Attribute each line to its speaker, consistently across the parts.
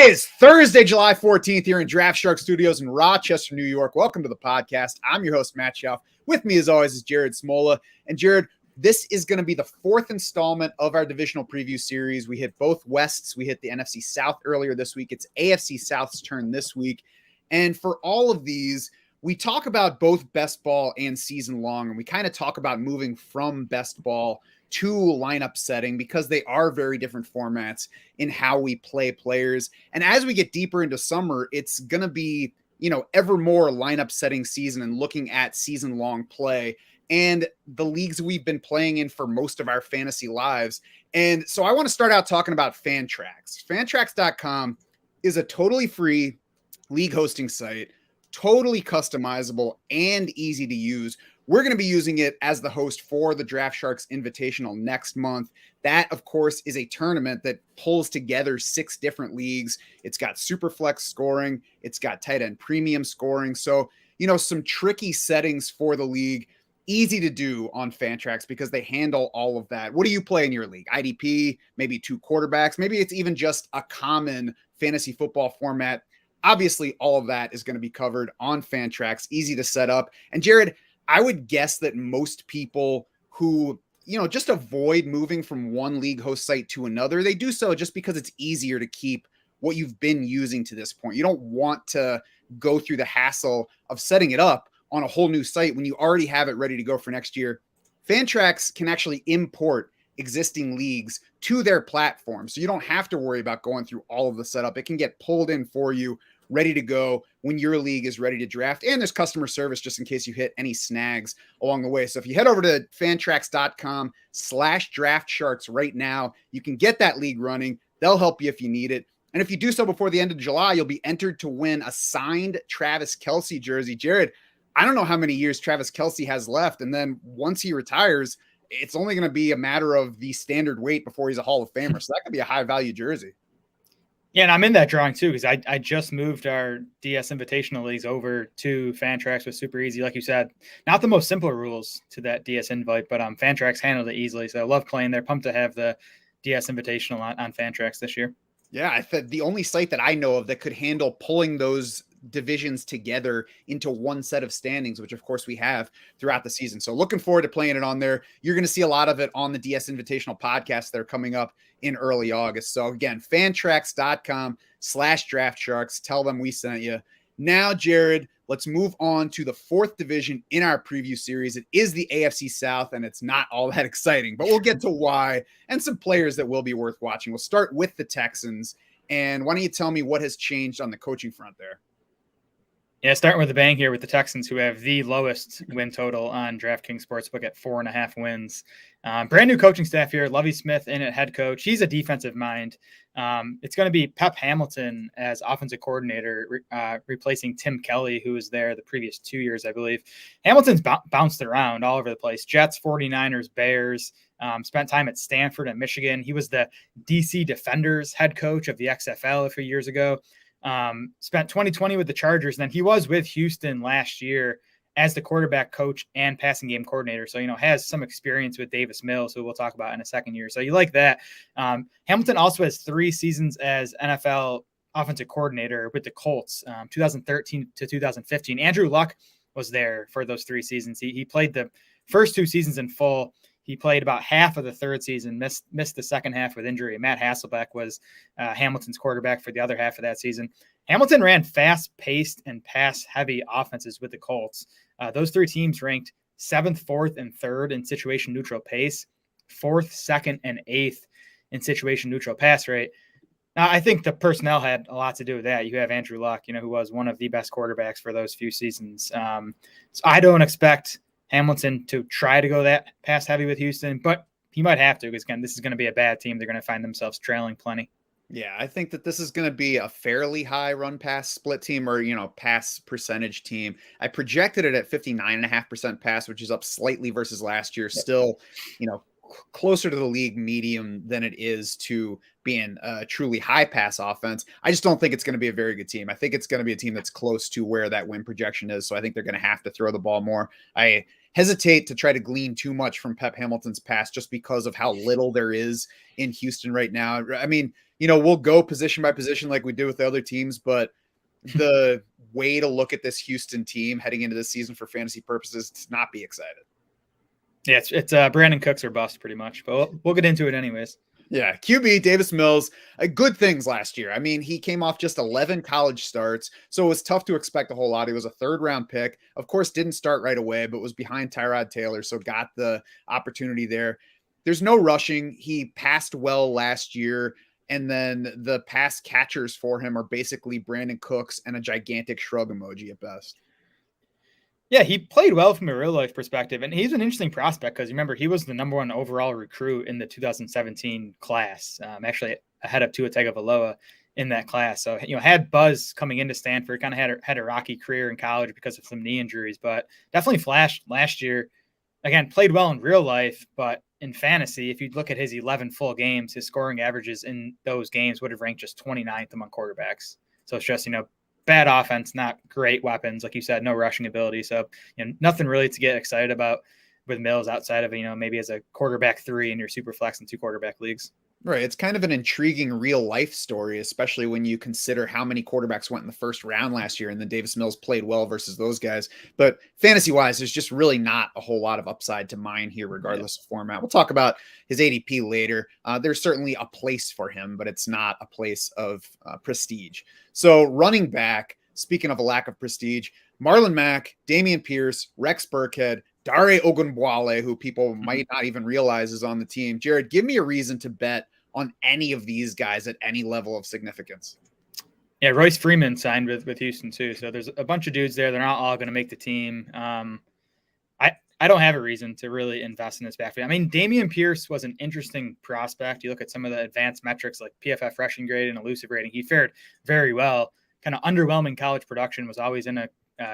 Speaker 1: is Thursday, July 14th here in Draft Shark Studios in Rochester, New York. Welcome to the podcast. I'm your host, Matt Schauf. With me, as always, is Jared Smola. And Jared, this is going to be the fourth installment of our divisional preview series. We hit both Wests. We hit the NFC South earlier this week. It's AFC South's turn this week. And for all of these, we talk about both best ball and season long, and we kind of talk about moving from best ball to lineup setting because they are very different formats in how we play players. And as we get deeper into summer, it's going to be, ever more lineup setting season and looking at season long play and the leagues we've been playing in for most of our fantasy lives. And so I want to start out talking about Fantrax. Fantrax.com is a totally free league hosting site, totally customizable and easy to use. We're going to be using it as the host for the Draft Sharks Invitational next month. That, of course, is a tournament that pulls together 6 different leagues. It's got super flex scoring. It's got tight end premium scoring. So, some tricky settings for the league. Easy to do on Fantrax because they handle all of that. What do you play in your league? IDP, maybe 2 quarterbacks. Maybe it's even just a common fantasy football format. Obviously, all of that is going to be covered on Fantrax. Easy to set up. And Jared, I would guess that most people who, just avoid moving from one league host site to another, they do so just because it's easier to keep what you've been using to this point. You don't want to go through the hassle of setting it up on a whole new site when you already have it ready to go for next year. Fantrax can actually import existing leagues to their platform, so you don't have to worry about going through all of the setup. It can get pulled in for you, ready to go when your league is ready to draft. And there's customer service just in case you hit any snags along the way. So if you head over to fantrax.com/draftsharks right now, you can get that league running. They'll help you if you need it. And if you do so before the end of July, you'll be entered to win a signed Travis Kelce jersey. Jared, I don't know how many years Travis Kelce has left. And then once he retires, it's only going to be a matter of the standard weight before he's a Hall of Famer. So that could be a high value jersey.
Speaker 2: Yeah, and I'm in that drawing too because I just moved our DS Invitational leagues over to Fantrax with super easy. Like you said, not the most simple rules to that DS invite, but Fantrax handled it easily. So I love playing there. Pumped to have the DS Invitational on Fantrax this year.
Speaker 1: Yeah, I think the only site that I know of that could handle pulling those divisions together into one set of standings, which of course we have throughout the season. So looking forward to playing it on there. You're going to see a lot of it on the DS Invitational podcast that are coming up in early August. So again, fantrax.com/draftsharks. Tell them we sent you. Now, Jared, let's move on to the 4th division in our preview series. It is the AFC South, and it's not all that exciting, but we'll get to why and some players that will be worth watching. We'll start with the Texans. And why don't you tell me what has changed on the coaching front there?
Speaker 2: Yeah, starting with the bang here with the Texans, who have the lowest win total on DraftKings Sportsbook at 4.5 wins. Brand new coaching staff here. Lovie Smith in at head coach. He's a defensive mind. It's going to be Pep Hamilton as offensive coordinator, replacing Tim Kelly, who was there the previous 2 years, I believe. Hamilton's bounced around all over the place. Jets, 49ers, Bears. Spent time at Stanford and Michigan. He was the DC Defenders head coach of the XFL a few years ago. Spent 2020 with the Chargers, and then he was with Houston last year as the quarterback coach and passing game coordinator. So, has some experience with Davis Mills, who we'll talk about in a second year. So you like that. Hamilton also has 3 seasons as NFL offensive coordinator with the Colts, 2013 to 2015. Andrew Luck was there for those 3 seasons. He played the first 2 seasons in full. He played about half of the 3rd season, missed the second half with injury. Matt Hasselbeck was Hamilton's quarterback for the other half of that season. Hamilton ran fast-paced and pass-heavy offenses with the Colts. Those 3 teams ranked 7th, 4th, and 3rd in situation-neutral pace, 4th, 2nd, and 8th in situation-neutral pass rate. Now, I think the personnel had a lot to do with that. You have Andrew Luck, who was one of the best quarterbacks for those few seasons. So I don't expect Hamilton to try to go that pass heavy with Houston, but he might have to because, again, this is going to be a bad team. They're going to find themselves trailing plenty.
Speaker 1: Yeah, I think that this is going to be a fairly high run pass split team or, pass percentage team. I projected it at 59.5% pass, which is up slightly versus last year. Still, closer to the league medium than it is to being a truly high pass offense. I just don't think it's going to be a very good team. I think it's going to be a team that's close to where that win projection is. So I think they're going to have to throw the ball more. I hesitate to try to glean too much from Pep Hamilton's pass just because of how little there is in Houston right now. I mean, we'll go position by position like we did with the other teams, but the way to look at this Houston team heading into this season for fantasy purposes to not be excited.
Speaker 2: Yeah, it's Brandin Cooks or bust pretty much, but we'll get into it anyways.
Speaker 1: Yeah, QB Davis Mills, good things last year. I mean, he came off just 11 college starts, so it was tough to expect a whole lot. He was a third-round pick. Of course, didn't start right away, but was behind Tyrod Taylor, so got the opportunity there. There's no rushing. He passed well last year, and then the pass catchers for him are basically Brandin Cooks and a gigantic shrug emoji at best.
Speaker 2: Yeah, he played well from a real life perspective, and he's an interesting prospect because remember he was the #1 overall recruit in the 2017 class, actually ahead of Tua Tagovailoa in that class. So had buzz coming into Stanford, kind of had a rocky career in college because of some knee injuries, but definitely flashed last year. Again, played well in real life, but in fantasy, if you look at his 11 full games, his scoring averages in those games would have ranked just 29th among quarterbacks. So it's just bad offense, not great weapons, like you said, no rushing ability. So, nothing really to get excited about with Mills outside of, maybe as a quarterback 3 in your super flex and 2 quarterback leagues.
Speaker 1: Right. It's kind of an intriguing real life story, especially when you consider how many quarterbacks went in the first round last year and then Davis Mills played well versus those guys. But fantasy wise, there's just really not a whole lot of upside to mine here, regardless of format. We'll talk about his ADP later. There's certainly a place for him, but it's not a place of prestige. So running back, speaking of a lack of prestige, Marlon Mack, Dameon Pierce, Rex Burkhead, Dare Ogunbowale, who people might not even realize is on the team. Jared, give me a reason to bet on any of these guys at any level of significance.
Speaker 2: Yeah, Royce Freeman signed with Houston too. So there's a bunch of dudes there. They're not all going to make the team. I don't have a reason to really invest in this backfield. I mean, Dameon Pierce was an interesting prospect. You look at some of the advanced metrics like PFF rushing grade and elusive rating. He fared very well. Kind of underwhelming college production, was always in a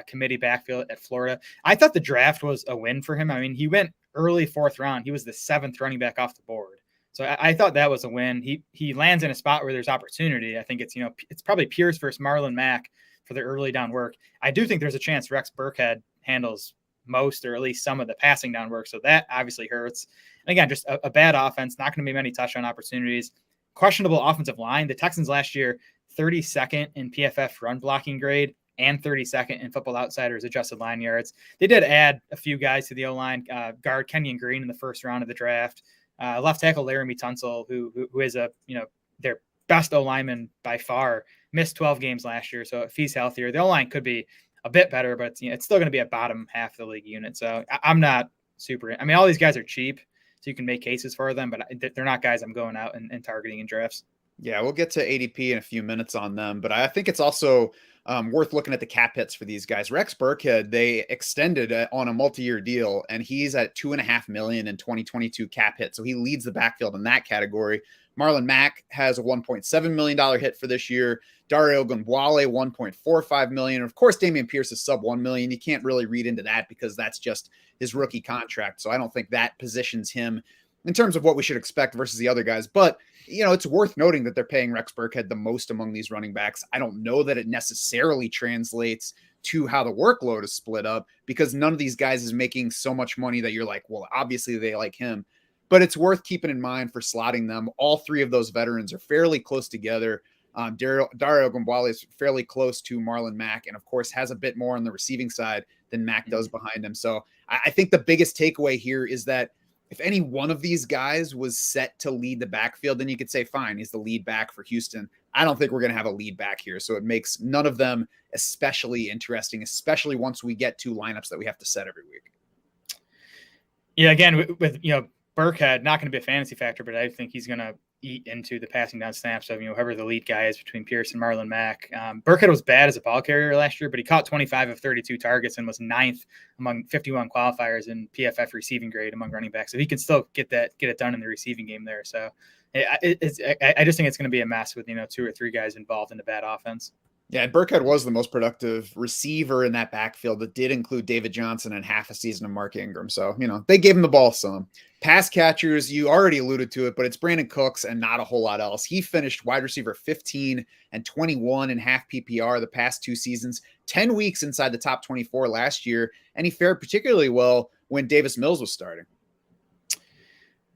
Speaker 2: committee backfield at Florida. I thought the draft was a win for him. I mean, he went early 4th round. He was the 7th running back off the board. So I thought that was a win. He lands in a spot where there's opportunity. I think it's probably Pierce versus Marlon Mack for the early down work. I do think there's a chance Rex Burkhead handles most or at least some of the passing down work. So that obviously hurts. And again, just a bad offense, not going to be many touchdown opportunities. Questionable offensive line. The Texans last year, 32nd in PFF run blocking grade and 32nd in Football Outsiders adjusted line yards. They did add a few guys to the O-line. Guard Kenyon Green in the 1st round of the draft. Left tackle Laramie Tunsil, who is their best O-lineman by far, missed 12 games last year. So if he's healthier, the O-line could be a bit better, but it's still going to be a bottom half of the league unit. So I'm not super. I mean, all these guys are cheap, so you can make cases for them, but they're not guys I'm going out and targeting in drafts.
Speaker 1: Yeah, we'll get to ADP in a few minutes on them, but I think it's also worth looking at the cap hits for these guys. Rex Burkhead, they extended on a multi-year deal, and he's at $2.5 million in 2022 cap hit, so he leads the backfield in that category. Marlon Mack has a $1.7 million hit for this year. Dare Ogunbowale, $1.45 million. Of course, Dameon Pierce is sub $1 million. You can't really read into that because that's just his rookie contract, so I don't think that positions him in terms of what we should expect versus the other guys. But, it's worth noting that they're paying Rex Burkhead the most among these running backs. I don't know that it necessarily translates to how the workload is split up because none of these guys is making so much money that you're like, well, obviously they like him. But it's worth keeping in mind for slotting them. All 3 of those veterans are fairly close together. Dare Ogunbowale is fairly close to Marlon Mack and, of course, has a bit more on the receiving side than Mack does behind him. So I think the biggest takeaway here is that if any one of these guys was set to lead the backfield, then you could say, fine, he's the lead back for Houston. I don't think we're going to have a lead back here. So it makes none of them especially interesting, especially once we get to lineups that we have to set every week.
Speaker 2: Yeah, again, with Burkhead, not going to be a fantasy factor, but I think he's going to eat into the passing down snaps of, whoever the lead guy is between Pierce and Marlon Mack. Burkhead was bad as a ball carrier last year, but he caught 25 of 32 targets and was 9th among 51 qualifiers in PFF receiving grade among running backs. So he can still get it done in the receiving game there. So I just think it's going to be a mess with, 2 or 3 guys involved in a bad offense.
Speaker 1: Yeah, and Burkhead was the most productive receiver in that backfield that did include David Johnson and half a season of Mark Ingram. So, they gave him the ball some. Pass catchers, you already alluded to it, but it's Brandin Cooks and not a whole lot else. He finished wide receiver 15 and 21 in half PPR the past 2 seasons, 10 weeks inside the top 24 last year, and he fared particularly well when Davis Mills was starting.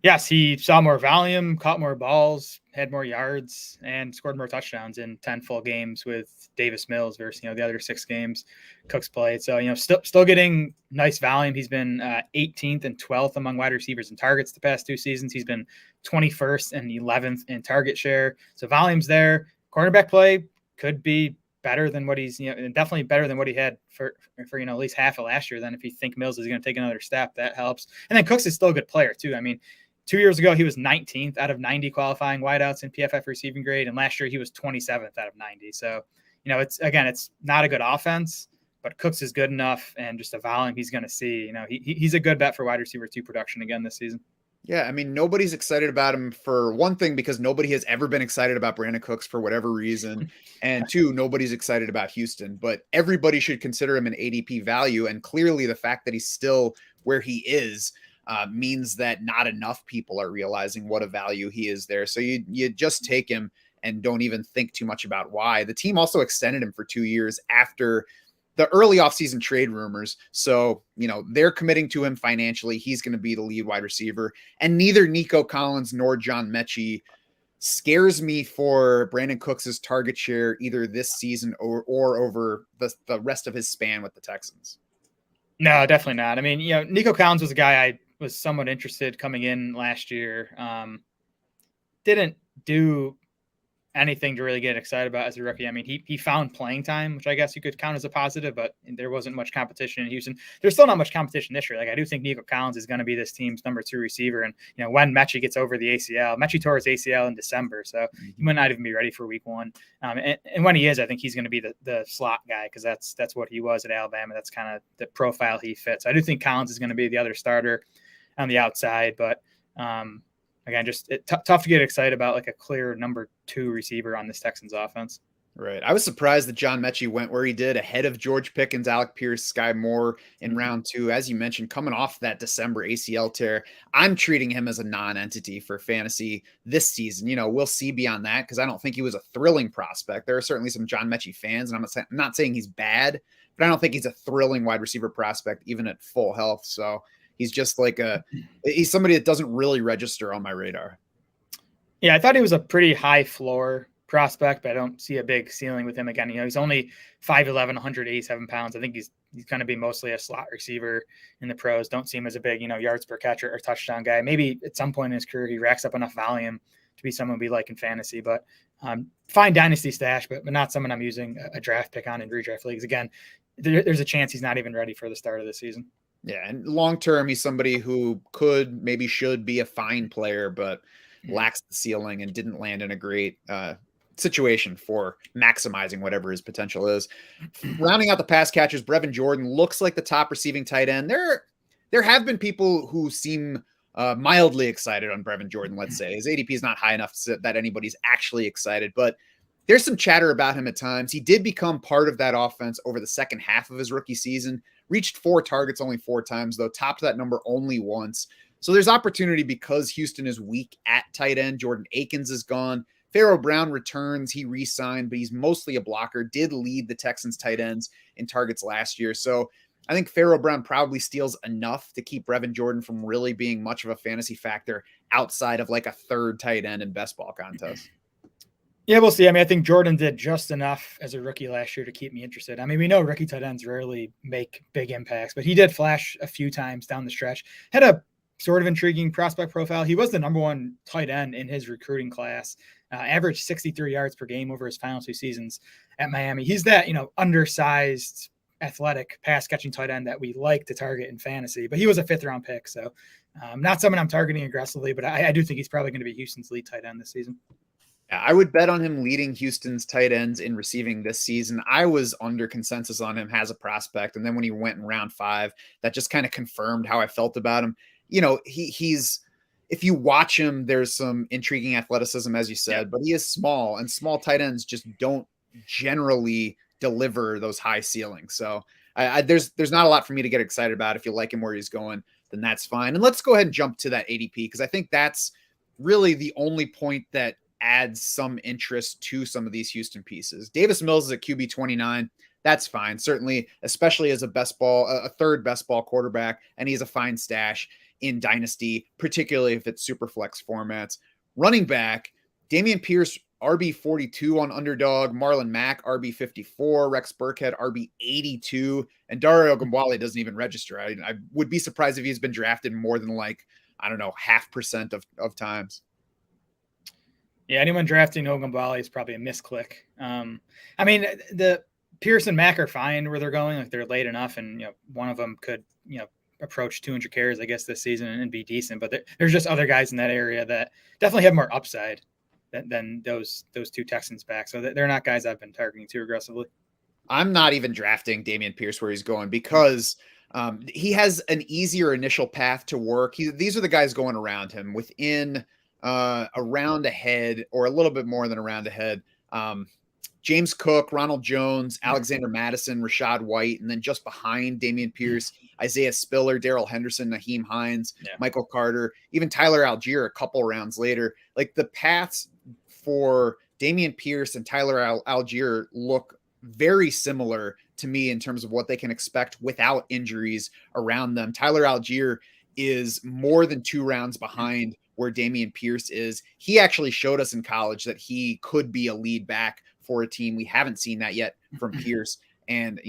Speaker 2: Yes, he saw more volume, caught more balls, had more yards, and scored more touchdowns in 10 full games with Davis Mills versus, the other 6 games Cooks played. So, still getting nice volume. He's been 18th and 12th among wide receivers in targets the past 2 seasons. He's been 21st and 11th in target share. So volume's there. Cornerback play could be better than what he's, definitely better than what he had for at least half of last year. Then if you think Mills is going to take another step, that helps. And then Cooks is still a good player too. I mean, 2 years ago, he was 19th out of 90 qualifying wideouts in PFF receiving grade. And last year he was 27th out of 90. So, it's not a good offense, but Cooks is good enough, and just the volume he's going to see, he's a good bet for wide receiver 2 production again this season.
Speaker 1: Yeah, I mean, nobody's excited about him for one thing, because nobody has ever been excited about Brandin Cooks for whatever reason. And 2, nobody's excited about Houston, but everybody should consider him an ADP value. And clearly the fact that he's still where he is means that not enough people are realizing what a value he is there. So you just take him and don't even think too much about why. The team also extended him for 2 years after the early offseason trade rumors. So, they're committing to him financially. He's going to be the lead wide receiver. And neither Nico Collins nor John Mechie scares me for Brandin Cooks' target share either this season or over the rest of his span with the Texans.
Speaker 2: No, definitely not. I mean, Nico Collins was a guy I was somewhat interested coming in last year. Didn't do anything to really get excited about as a rookie. I mean, he found playing time, which I guess you could count as a positive, but there wasn't much competition in Houston. There's still not much competition this year. Like, I do think Nico Collins is going to be this team's number 2 receiver. And, when Mechie gets over the ACL, Mechie tore his ACL in December, so he might not even be ready for week 1. And when he is, I think he's going to be the slot guy, because that's what he was at Alabama. That's kind of the profile he fits. I do think Collins is going to be the other starter on the outside, but again, just tough to get excited about like a clear number 2 receiver on this Texans offense.
Speaker 1: Right. I was surprised that John Mechie went where he did, ahead of George Pickens, Alec Pierce, Sky Moore in round 2. As you mentioned, coming off that December ACL tear, I'm treating him as a non-entity for fantasy this season. We'll see beyond that, because I don't think he was a thrilling prospect. There are certainly some John Mechie fans, and I'm not saying he's bad, but I don't think he's a thrilling wide receiver prospect, even at full health. So he's just he's somebody that doesn't really register on my radar.
Speaker 2: Yeah, I thought he was a pretty high floor prospect, but I don't see a big ceiling with him again. He's only 5'11", 187 pounds. I think he's going to be mostly a slot receiver in the pros. Don't see him as a big, yards per catch or touchdown guy. Maybe at some point in his career, he racks up enough volume to be someone we like in fantasy, but fine dynasty stash, but not someone I'm using a draft pick on in redraft leagues. Again, there's a chance he's not even ready for the start of the season.
Speaker 1: Yeah, and long-term, he's somebody who should be a fine player, but lacks the ceiling and didn't land in a great situation for maximizing whatever his potential is. Rounding out the pass catchers, Brevin Jordan looks like the top receiving tight end. There have been people who seem mildly excited on Brevin Jordan, let's say. His ADP is not high enough that anybody's actually excited, but there's some chatter about him at times. He did become part of that offense over the second half of his rookie season, reached 4 targets only 4 times, though topped that number only once. So there's opportunity because Houston is weak at tight end. Jordan Akins is gone. Pharaoh Brown returns. He re-signed, but he's mostly a blocker, did lead the Texans tight ends in targets last year. So I think Pharaoh Brown probably steals enough to keep Brevin Jordan from really being much of a fantasy factor outside of like a 3rd tight end in best ball contest.
Speaker 2: Yeah, we'll see. I mean, I think Jordan did just enough as a rookie last year to keep me interested. I mean, we know rookie tight ends rarely make big impacts, but he did flash a few times down the stretch. Had a sort of intriguing prospect profile. He was the number 1 tight end in his recruiting class, averaged 63 yards per game over his final 2 seasons at Miami. He's that, undersized, athletic pass catching tight end that we like to target in fantasy, but he was a 5th round pick. So not someone I'm targeting aggressively, but I do think he's probably going to be Houston's lead tight end this season.
Speaker 1: Yeah, I would bet on him leading Houston's tight ends in receiving this season. I was under consensus on him as a prospect. And then when he went in round 5, that just kind of confirmed how I felt about him. He's if you watch him, there's some intriguing athleticism, as you said, but he is small, and small tight ends just don't generally deliver those high ceilings. So there's not a lot for me to get excited about. If you like him where he's going, then that's fine. And let's go ahead and jump to that ADP, because I think that's really the only point that adds some interest to some of these Houston pieces. Davis Mills is at QB 29. That's fine. Certainly, especially as a 3rd best ball quarterback, and he's a fine stash. in Dynasty, particularly if it's super flex formats. Running back, Dameon Pierce, RB42 on Underdog, Marlon Mack, RB54, Rex Burkhead, RB82, and Dario Ogunbowale doesn't even register. I would be surprised if he's been drafted more than 0.5% of times.
Speaker 2: Yeah, anyone drafting Ogunbowale is probably a misclick. The Pierce and Mack are fine where they're going. Like, they're late enough, and one of them could approach 200 carries, I guess, this season and be decent. But there's just other guys in that area that definitely have more upside than those two Texans back. So they're not guys I've been targeting too aggressively.
Speaker 1: I'm not even drafting Dameon Pierce where he's going because he has an easier initial path to work. These are the guys going around him within a round ahead or a little bit more than a round ahead. James Cook, Ronald Jones, Alexander Madison, Rashad White, and then just behind Dameon Pierce, Isaiah Spiller, Darrell Henderson, Naheem Hines, Michael Carter, even Tyler Algier a couple rounds later. Like, the paths for Dameon Pierce and Tyler Algier look very similar to me in terms of what they can expect without injuries around them. Tyler Algier is more than 2 rounds behind where Dameon Pierce is. He actually showed us in college that he could be a lead back for a team. We haven't seen that yet from Pierce. And,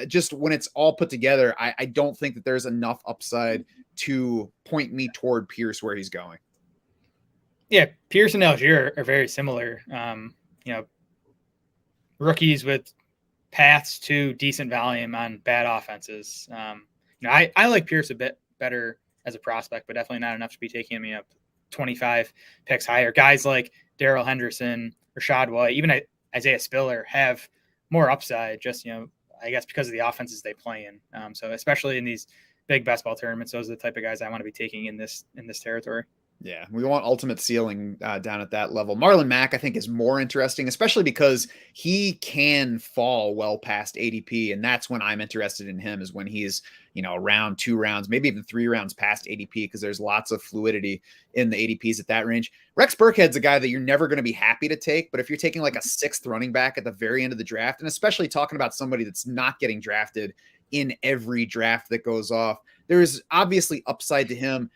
Speaker 1: just when it's all put together, I don't think that there's enough upside to point me toward Pierce where he's going.
Speaker 2: Yeah, Pierce and Algier are very similar. Rookies with paths to decent volume on bad offenses. I like Pierce a bit better as a prospect, but definitely not enough to be taking him 25 picks higher. Guys like Darrell Henderson, Rashad White, even Isaiah Spiller have more upside, just, I guess because of the offenses they play in. So especially in these big best ball tournaments, those are the type of guys I want to be taking in this territory.
Speaker 1: Yeah, we want ultimate ceiling down at that level. Marlon Mack, I think, is more interesting, especially because he can fall well past ADP, and that's when I'm interested in him, is when he's, around 2 rounds, maybe even 3 rounds past ADP, because there's lots of fluidity in the ADPs at that range. Rex Burkhead's a guy that you're never going to be happy to take, but if you're taking like a 6th running back at the very end of the draft, and especially talking about somebody that's not getting drafted in every draft that goes off, there's obviously upside to him,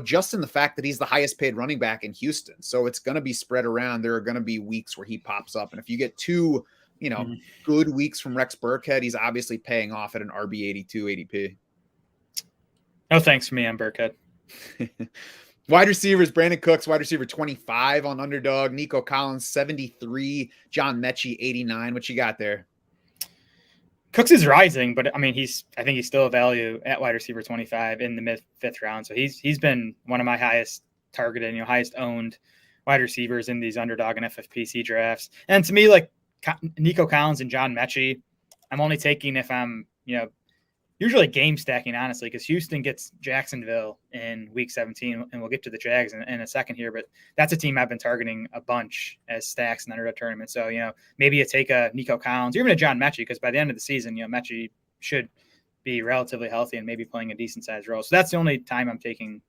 Speaker 1: just in the fact that he's the highest paid running back in Houston. So it's going to be spread around. There are going to be weeks where he pops up. And if you get 2, good weeks from Rex Burkhead, he's obviously paying off at an RB82 ADP.
Speaker 2: No thanks for me on Burkhead.
Speaker 1: Wide receivers, Brandin Cooks, wide receiver 25 on Underdog. Nico Collins, 73. John Mechie, 89. What you got there?
Speaker 2: Cooks is rising, but I think he's still a value at wide receiver 25 in the mid-5th round. So he's been one of my highest targeted, highest owned wide receivers in these Underdog and FFPC drafts. And to me, like Nico Collins and John Mechie, I'm only taking if I'm, usually game stacking, honestly, because Houston gets Jacksonville in week 17, and we'll get to the Jags in a second here, but that's a team I've been targeting a bunch as stacks in the Underdog tournament. So, maybe you take a Nico Collins or even a John Mechie, because by the end of the season, Mechie should be relatively healthy and maybe playing a decent sized role. So that's the only time I'm taking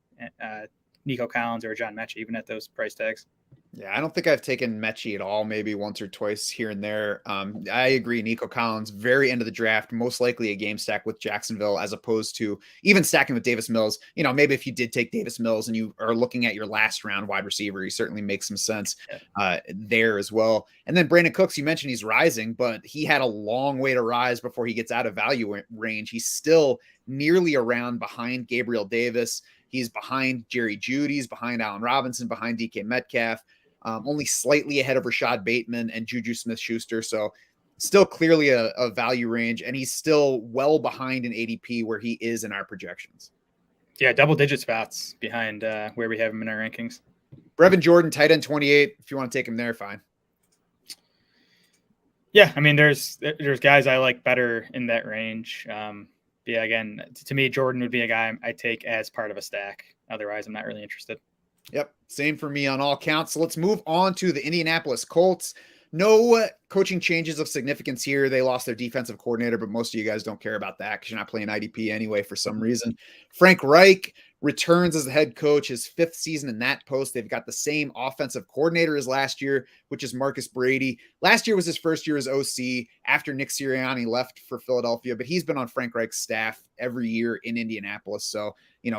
Speaker 2: Nico Collins or John Mechie, even at those price tags.
Speaker 1: Yeah, I don't think I've taken Mechie at all, maybe once or twice here and there. I agree. Nico Collins, very end of the draft, most likely a game stack with Jacksonville, as opposed to even stacking with Davis Mills. Maybe if you did take Davis Mills and you are looking at your last round wide receiver, he certainly makes some sense there as well. And then Brandin Cooks, you mentioned he's rising, but he had a long way to rise before he gets out of value range. He's still nearly around behind Gabriel Davis. He's behind Jerry Jeudy. He's behind Allen Robinson, behind DK Metcalf. Only slightly ahead of Rashad Bateman and Juju Smith-Schuster. So still clearly a value range, and he's still well behind in ADP where he is in our projections.
Speaker 2: Yeah, double-digit spots behind where we have him in our rankings.
Speaker 1: Brevin Jordan, tight end 28. If you want to take him there, fine.
Speaker 2: Yeah, there's guys I like better in that range. Yeah, again, to me, Jordan would be a guy I take as part of a stack. Otherwise, I'm not really interested.
Speaker 1: Yep, same for me on all counts. So let's move on to the Indianapolis Colts. no coaching changes of significance here. They lost their defensive coordinator, but most of you guys don't care about that because you're not playing IDP anyway for some reason. Frank Reich returns as the head coach, his 5th season in that post. They've got the same offensive coordinator as last year, which is Marcus Brady. Last year was his first year as OC after Nick Sirianni left for Philadelphia, but he's been on Frank Reich's staff every year in Indianapolis. So,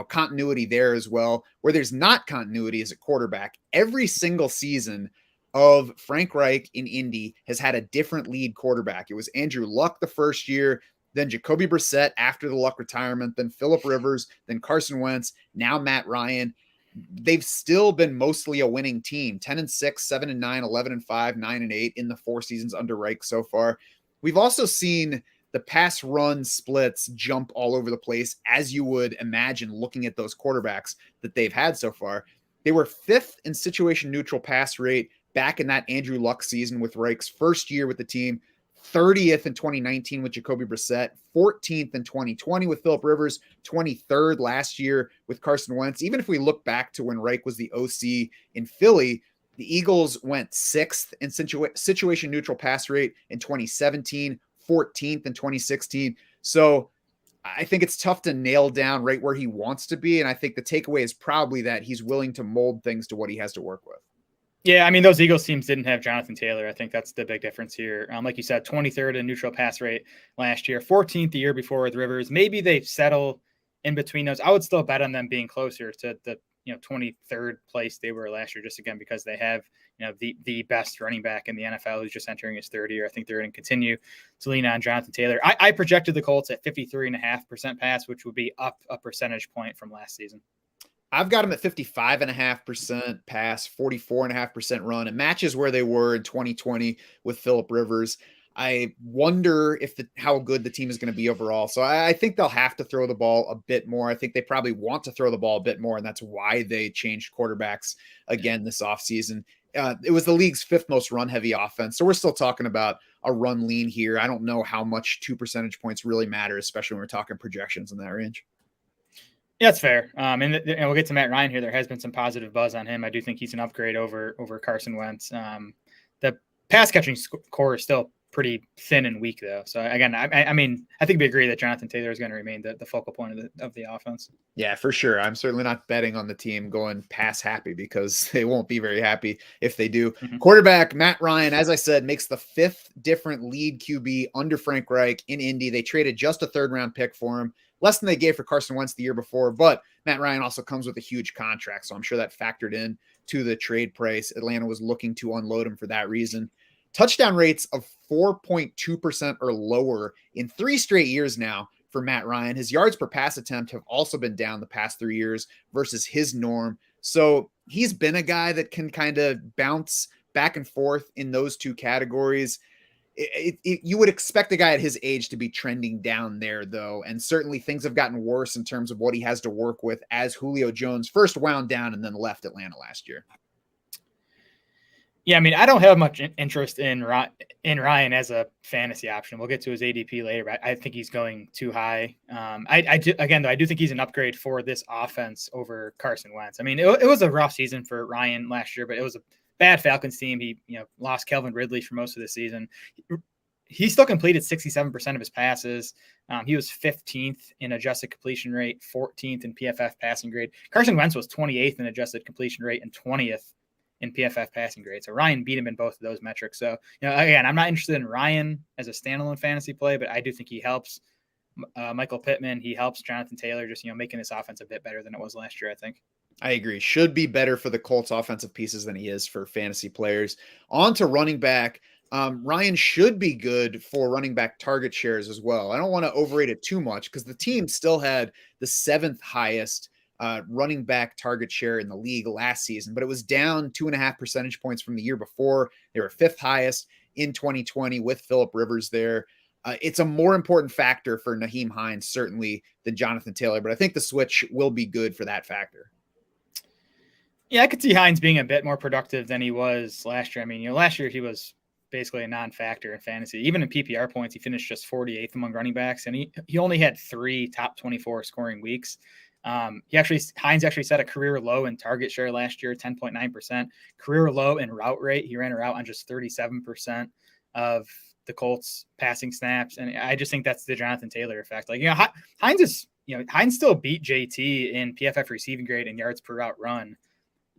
Speaker 1: continuity there as well. Where there's not continuity is at quarterback. Every single season of Frank Reich in Indy has had a different lead quarterback. It was Andrew Luck the first year, then Jacoby Brissett after the Luck retirement, then Phillip Rivers, then Carson Wentz, now Matt Ryan. They've still been mostly a winning team, 10-6, 7-9, 11-5, 9-8 in the 4 seasons under Reich so far. We've also seen the pass run splits jump all over the place, as you would imagine looking at those quarterbacks that they've had so far. They were 5th in situation neutral pass rate back in that Andrew Luck season with Reich's first year with the team, 30th in 2019 with Jacoby Brissett, 14th in 2020 with Phillip Rivers, 23rd last year with Carson Wentz. Even if we look back to when Reich was the OC in Philly, the Eagles went 6th in situation neutral pass rate in 2017, 14th in 2016. So I think it's tough to nail down right where he wants to be. And I think the takeaway is probably that he's willing to mold things to what he has to work with.
Speaker 2: Yeah, I mean, those Eagles teams didn't have Jonathan Taylor. I think that's the big difference here. Like you said, 23rd in neutral pass rate last year, 14th the year before with Rivers. Maybe they settle in between those. I would still bet on them being closer to the 23rd place they were last year, just again because they have the best running back in the NFL who's just entering his 3rd year. I think they're going to continue to lean on Jonathan Taylor. I projected the Colts at 53.5% pass, which would be up a percentage point from last season.
Speaker 1: I've got them at 55.5% pass, 44.5% run. It matches where they were in 2020 with Phillip Rivers. I wonder how good the team is going to be overall. So I think they'll have to throw the ball a bit more. I think they probably want to throw the ball a bit more, and that's why they changed quarterbacks again this offseason. It was the league's 5th most run-heavy offense, so we're still talking about a run lean here. I don't know how much 2 percentage points really matter, especially when we're talking projections in that range.
Speaker 2: Yeah, that's fair. And we'll get to Matt Ryan here. There has been some positive buzz on him. I do think he's an upgrade over Carson Wentz. The pass catching core is still pretty thin and weak, though. So again, I mean, I think we agree that Jonathan Taylor is going to remain the focal point of the offense.
Speaker 1: Yeah, for sure. I'm certainly not betting on the team going pass happy because they won't be very happy if they do. Mm-hmm. Quarterback Matt Ryan, as I said, makes the 5th different lead QB under Frank Reich in Indy. They traded just a 3rd-round pick for him, less than they gave for Carson Wentz the year before, but Matt Ryan also comes with a huge contract, so I'm sure that factored in to the trade price. Atlanta was looking to unload him for that reason. Touchdown rates of 4.2% or lower in 3 straight years now for Matt Ryan. His yards per pass attempt have also been down the past 3 years versus his norm. So he's been a guy that can kind of bounce back and forth in those 2 categories. You would expect a guy at his age to be trending down there, though, and certainly things have gotten worse in terms of what he has to work with as Julio Jones first wound down and then left Atlanta last year.
Speaker 2: Yeah, I mean, I don't have much interest in Ryan as a fantasy option. We'll get to his ADP later, but I think he's going too high. I do think he's an upgrade for this offense over Carson Wentz. I mean, it was a rough season for Ryan last year, but it was a bad Falcons team. He lost Calvin Ridley for most of the season. He still completed 67% of his passes. He was 15th in adjusted completion rate, 14th in PFF passing grade. Carson Wentz was 28th in adjusted completion rate and 20th in PFF passing grade. So Ryan beat him in both of those metrics. So, again, I'm not interested in Ryan as a standalone fantasy play, but I do think he helps Michael Pittman. He helps Jonathan Taylor, just, making this offense a bit better than it was last year, I think.
Speaker 1: I agree. Should be better for the Colts offensive pieces than he is for fantasy players. On to running back. Ryan should be good for running back target shares as well. I don't want to overrate it too much because the team still had the 7th highest running back target share in the league last season, but it was down 2.5 percentage points from the year before. They were 5th highest in 2020 with Phillip Rivers there. It's a more important factor for Nyheim Hines, certainly, than Jonathan Taylor, but I think the switch will be good for that factor.
Speaker 2: Yeah, I could see Hines being a bit more productive than he was last year. I mean, last year he was basically a non-factor in fantasy. Even in PPR points, he finished just 48th among running backs, and he only had 3 top 24 scoring weeks. Hines actually set a career low in target share last year, 10.9%, career low in route rate. He ran a route on just 37% of the Colts passing snaps. And I just think that's the Jonathan Taylor effect. Like, Hines still beat JT in PFF receiving grade and yards per route run.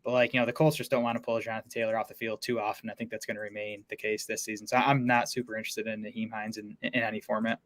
Speaker 2: But the Colts just don't want to pull Jonathan Taylor off the field too often. I think that's going to remain the case this season. So I'm not super interested in Nyheim Hines in any format.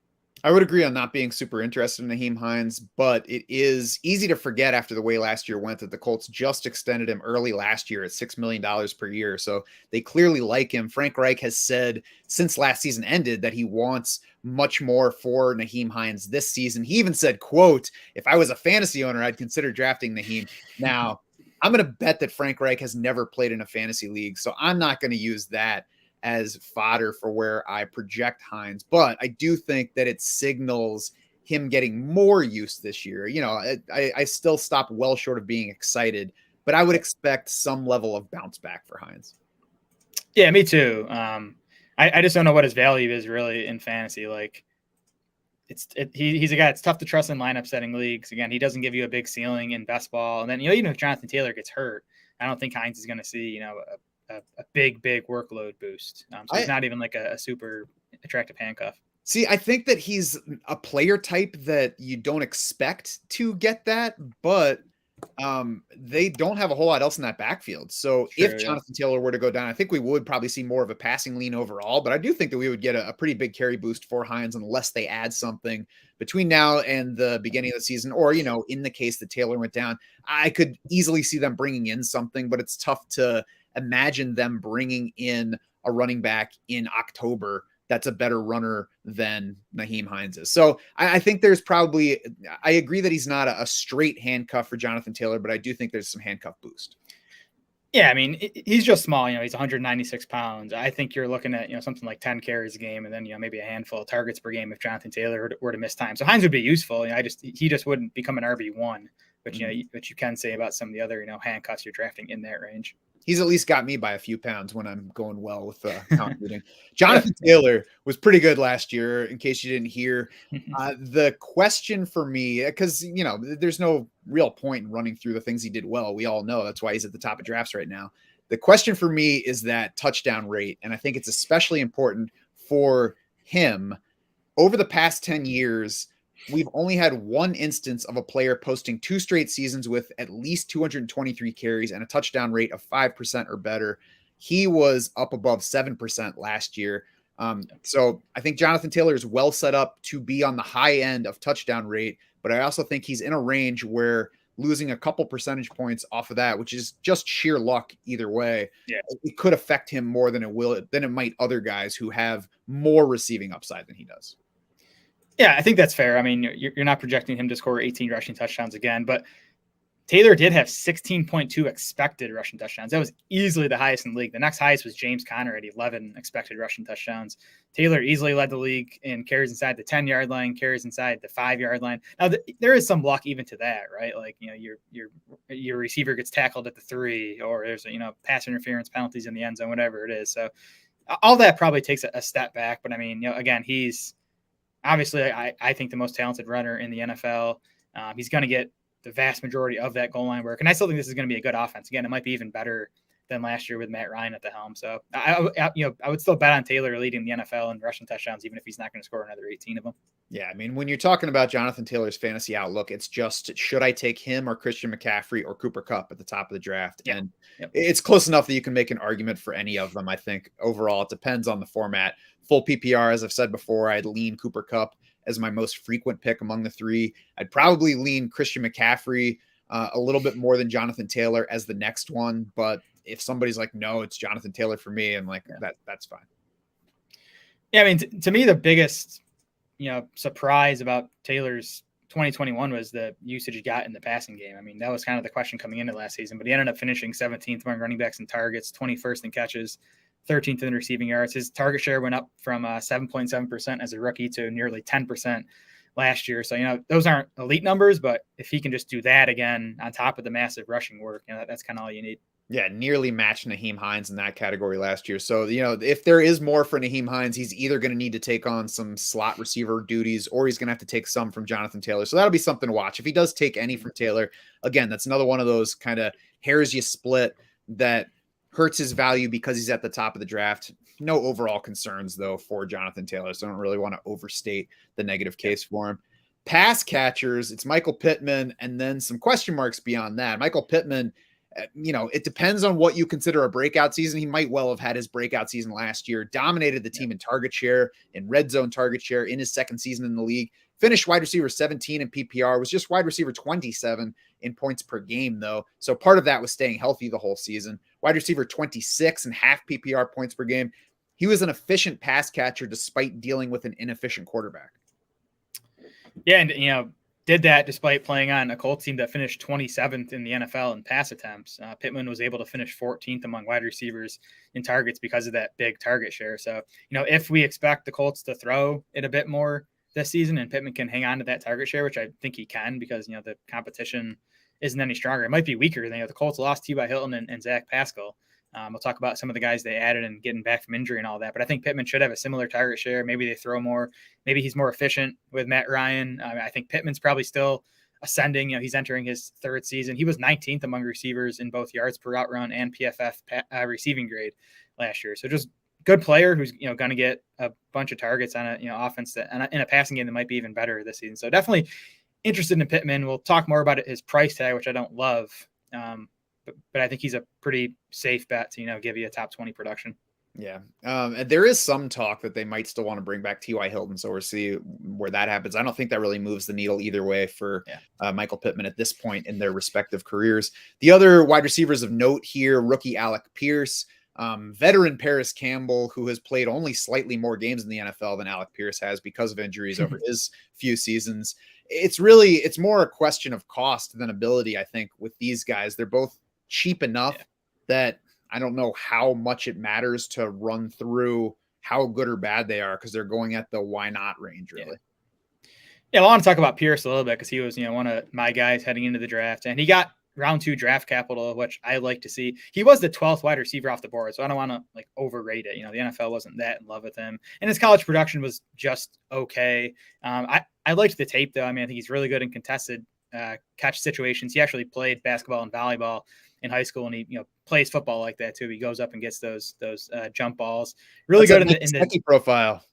Speaker 1: I would agree on not being super interested in Nyheim Hines, but it is easy to forget after the way last year went that the Colts just extended him early last year at $6 million per year. So they clearly like him. Frank Reich has said since last season ended that he wants much more for Nyheim Hines this season. He even said, quote, if I was a fantasy owner, I'd consider drafting Nyheim. Now, I'm going to bet that Frank Reich has never played in a fantasy league, so I'm not going to use that as fodder for where I project Hines, but I do think that it signals him getting more use this year. I still stop well short of being excited, but I would expect some level of bounce back for Hines.
Speaker 2: Yeah, me too. I just don't know what his value is really in fantasy. Like he's a guy that's tough to trust in lineup setting leagues. Again, he doesn't give you a big ceiling in best ball. And then, even if Jonathan Taylor gets hurt, I don't think Hines is going to see, a big workload boost. So he's not even like a super attractive handcuff.
Speaker 1: See, I think that he's a player type that you don't expect to get that, but they don't have a whole lot else in that backfield. So if Jonathan Taylor were to go down, I think we would probably see more of a passing lean overall, but I do think that we would get a pretty big carry boost for Hines unless they add something between now and the beginning of the season, or, in the case that Taylor went down, I could easily see them bringing in something, but it's tough to imagine them bringing in a running back in October that's a better runner than Nyheim Hines is. So I think there's probably, I agree that he's not a straight handcuff for Jonathan Taylor, but I do think there's some handcuff boost.
Speaker 2: Yeah, I mean, he's just small. He's 196 pounds. I think you're looking at, something like 10 carries a game and then, maybe a handful of targets per game if Jonathan Taylor were to miss time. So Hines would be useful. He just wouldn't become an RB1, which, which you can say about some of the other, handcuffs you're drafting in that range.
Speaker 1: He's at least got me by a few pounds when I'm going well with computing. Jonathan Taylor was pretty good last year, in case you didn't hear. The question for me, because, there's no real point in running through the things he did well. We all know that's why he's at the top of drafts right now. The question for me is that touchdown rate, and I think it's especially important for him. Over the past 10 years, we've only had one instance of a player posting 2 straight seasons with at least 223 carries and a touchdown rate of 5% or better. He was up above 7% last year. So I think Jonathan Taylor is well set up to be on the high end of touchdown rate, but I also think he's in a range where losing a couple percentage points off of that, which is just sheer luck either way, it could affect him more than it might other guys who have more receiving upside than he does.
Speaker 2: Yeah, I think that's fair. I mean, you're not projecting him to score 18 rushing touchdowns again, but Taylor did have 16.2 expected rushing touchdowns. That was easily the highest in the league. The next highest was James Conner at 11 expected rushing touchdowns. Taylor easily led the league in carries inside the 10-yard line, carries inside the 5-yard line. Now, there is some luck even to that, right? Like, your receiver gets tackled at the 3, or there's pass interference penalties in the end zone, whatever it is. So all that probably takes a step back. But I mean, again, he's obviously, I think the most talented runner in the NFL. He's going to get the vast majority of that goal line work. And I still think this is going to be a good offense. Again, it might be even better than last year with Matt Ryan at the helm. So I would still bet on Taylor leading the NFL in rushing touchdowns, even if he's not going to score another 18 of them.
Speaker 1: Yeah, I mean, when you're talking about Jonathan Taylor's fantasy outlook, it's just, should I take him or Christian McCaffrey or Cooper Kupp at the top of the draft?
Speaker 2: Yeah.
Speaker 1: And it's close enough that you can make an argument for any of them. I think overall, it depends on the format. Full PPR, as I've said before, I'd lean Cooper Kupp as my most frequent pick among the 3. I'd probably lean Christian McCaffrey a little bit more than Jonathan Taylor as the next one. But if somebody's like, no, it's Jonathan Taylor for me, I'm like, that's fine.
Speaker 2: Yeah, I mean, to me, the biggest, surprise about Taylor's 2021 was the usage he got in the passing game. I mean, that was kind of the question coming into last season, but he ended up finishing 17th among running backs and targets, 21st in catches, 13th in receiving yards. His target share went up from 7.7% as a rookie to nearly 10% last year. So, those aren't elite numbers, but if he can just do that again on top of the massive rushing work, that's kind of all you need.
Speaker 1: Yeah, nearly matched Nyheim Hines in that category last year. So, if there is more for Nyheim Hines, he's either going to need to take on some slot receiver duties or he's going to have to take some from Jonathan Taylor. So that'll be something to watch. If he does take any from Taylor, again, that's another one of those kind of hairs you split that hurts his value because he's at the top of the draft. No overall concerns, though, for Jonathan Taylor. So I don't really want to overstate the negative case for him. Pass catchers, it's Michael Pittman and then some question marks beyond that. Michael Pittman, it depends on what you consider a breakout season. He might well have had his breakout season last year, dominated the team in target share, in red zone target share in his second season in the league, finished wide receiver 17 in PPR, was just wide receiver 27 in points per game, though. So part of that was staying healthy the whole season. Wide receiver 26 and half PPR points per game. He was an efficient pass catcher despite dealing with an inefficient quarterback.
Speaker 2: Yeah, and, did that despite playing on a Colts team that finished 27th in the NFL in pass attempts. Pittman was able to finish 14th among wide receivers in targets because of that big target share. So, if we expect the Colts to throw it a bit more this season and Pittman can hang on to that target share, which I think he can because, the competition isn't any stronger. It might be weaker than the Colts lost T.Y. Hilton and Zach Pascal. We'll talk about some of the guys they added and getting back from injury and all that. But I think Pittman should have a similar target share. Maybe they throw more. Maybe he's more efficient with Matt Ryan. I think Pittman's probably still ascending. He's entering his third season. He was 19th among receivers in both yards per route run and PFF receiving grade last year. So just good player who's going to get a bunch of targets on a offense that in a passing game that might be even better this season. So definitely interested in Pittman. We'll talk more about his price tag, which I don't love. But I think he's a pretty safe bet to, give you a top 20 production.
Speaker 1: Yeah. And there is some talk that they might still want to bring back T.Y. Hilton. So we'll see where that happens. I don't think that really moves the needle either way for Michael Pittman at this point in their respective careers. The other wide receivers of note here, rookie Alec Pierce, veteran Paris Campbell, who has played only slightly more games in the NFL than Alec Pierce has because of injuries over his few seasons. It's more a question of cost than ability, I think, with these guys. They're both cheap enough that I don't know how much it matters to run through how good or bad they are because they're going at the why not range, really.
Speaker 2: Yeah, I want to talk about Pierce a little bit because he was, one of my guys heading into the draft, and he got round 2 draft capital, which I like to see. He was the 12th wide receiver off the board, so I don't want to overrate it. The NFL wasn't that in love with him, and his college production was just okay. I liked the tape though. I think he's really good in contested catch situations. He actually played basketball and volleyball in high school, and he plays football like that too. He goes up and gets those jump balls. Really good in the
Speaker 1: profile.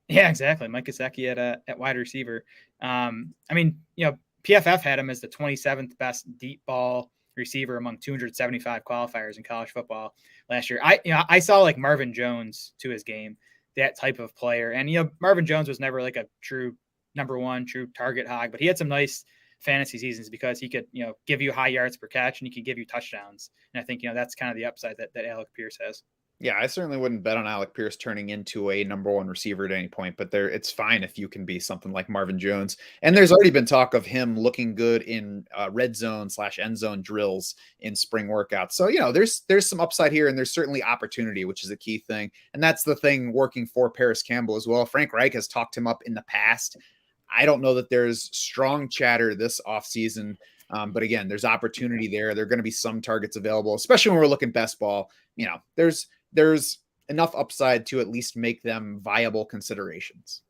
Speaker 2: Yeah, exactly. Mike Gesicki at wide receiver. PFF had him as the 27th best deep ball receiver among 275 qualifiers in college football last year. I saw like Marvin Jones to his game, that type of player, and Marvin Jones was never like a true number one, true target hog, but he had some nice fantasy seasons because he could, give you high yards per catch and he could give you touchdowns. And I think, that's kind of the upside that Alec Pierce has.
Speaker 1: Yeah, I certainly wouldn't bet on Alec Pierce turning into a number one receiver at any point, but it's fine if you can be something like Marvin Jones. And there's already been talk of him looking good in red zone / end zone drills in spring workouts. So, there's some upside here, and there's certainly opportunity, which is a key thing. And that's the thing working for Paris Campbell as well. Frank Reich has talked him up in the past. I don't know that there's strong chatter this offseason, but again, there's opportunity there. There are going to be some targets available, especially when we're looking best ball. There's enough upside to at least make them viable considerations.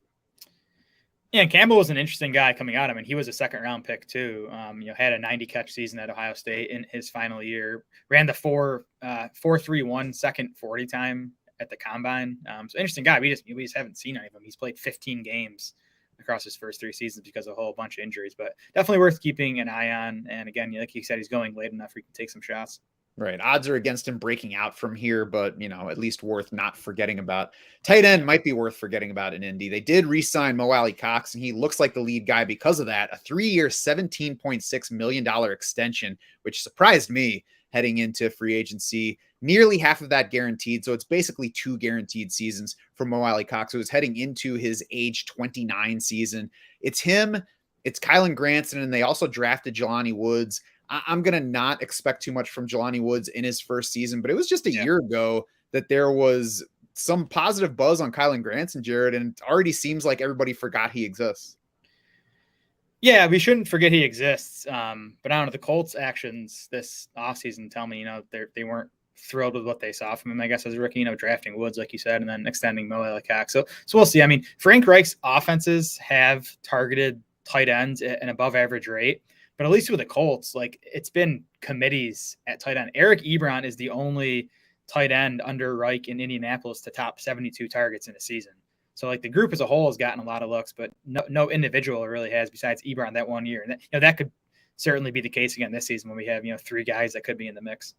Speaker 2: Yeah, Campbell was an interesting guy coming out. He was a second-round pick too. Had a 90-catch season at Ohio State in his final year. Ran the 4.31 second 40 time at the combine. So interesting guy. We just haven't seen any of him. He's played 15 games across his first 3 seasons because of a whole bunch of injuries, but definitely worth keeping an eye on. And again, like you said, he's going late enough where he can take some shots.
Speaker 1: Right. Odds are against him breaking out from here, but, at least worth not forgetting about. Tight end might be worth forgetting about in Indy. They did re-sign Mo Alley Cox, and he looks like the lead guy because of that. A 3-year, $17.6 million extension, which surprised me heading into free agency. Nearly half of that guaranteed. So it's basically 2 guaranteed seasons for Mo Alley Cox, who is heading into his age 29 season. It's him. It's Kylan Granson, and they also drafted Jelani Woods. I'm going to not expect too much from Jelani Woods in his first season, but it was just a year ago that there was some positive buzz on Kylan Granson, Jared, and it already seems like everybody forgot he exists.
Speaker 2: Yeah, we shouldn't forget he exists. But I don't know, the Colts' actions this offseason tell me, they weren't thrilled with what they saw from him, I guess, as a rookie, drafting Woods, like you said, and then extending Mo Cox. So we'll see. I mean, Frank Reich's offenses have targeted tight ends at an above average rate, but at least with the Colts, like, it's been committees at tight end. Eric Ebron is the only tight end under Reich in Indianapolis to top 72 targets in a season. So, like, the group as a whole has gotten a lot of looks, but no individual really has besides Ebron that 1 year. And that could certainly be the case again this season when we have, 3 guys that could be in the mix.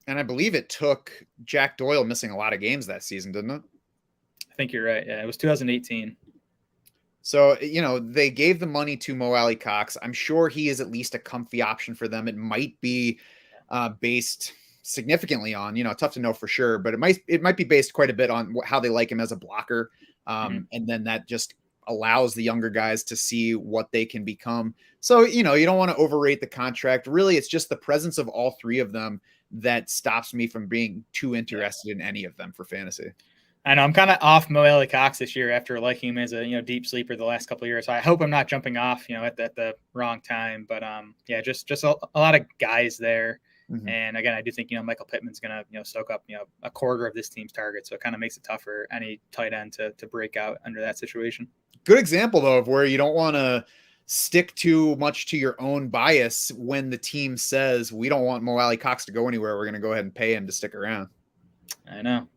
Speaker 1: And I believe it took Jack Doyle missing a lot of games that season, didn't it?
Speaker 2: I think you're right. Yeah, it was 2018.
Speaker 1: So, they gave the money to Mo Cox. I'm sure he is at least a comfy option for them. It might be based significantly on, tough to know for sure, but it might be based quite a bit on how they like him as a blocker. And then that just allows the younger guys to see what they can become. So, you don't want to overrate the contract. Really, it's just the presence of all 3 of them that stops me from being too interested in any of them for fantasy.
Speaker 2: I know I'm kind of off Mo Cox this year after liking him as a deep sleeper the last couple of years. So I hope I'm not jumping off at the wrong time. But just a lot of guys there. Mm-hmm. And again, I do think Michael Pittman's going to soak up a quarter of this team's target, so it kind of makes it tough for any tight end to break out under that situation.
Speaker 1: Good example though of where you don't want to stick too much to your own bias when the team says we don't want Mo Cox to go anywhere. We're going to go ahead and pay him to stick around.
Speaker 2: I know.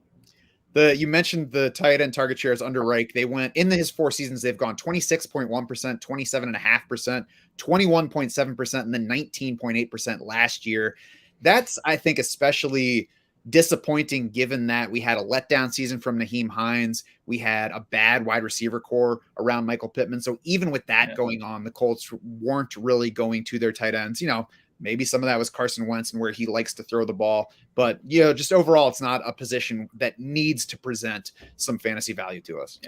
Speaker 1: You mentioned the tight end target shares under Reich. They went in his 4 seasons. They've gone 26.1%, 27.5%, 21.7%, and then 19.8% last year. That's, I think, especially disappointing given that we had a letdown season from Nyheim Hines. We had a bad wide receiver core around Michael Pittman. So even with that going on, the Colts weren't really going to their tight ends. Maybe some of that was Carson Wentz and where he likes to throw the ball. But, just overall, it's not a position that needs to present some fantasy value to us.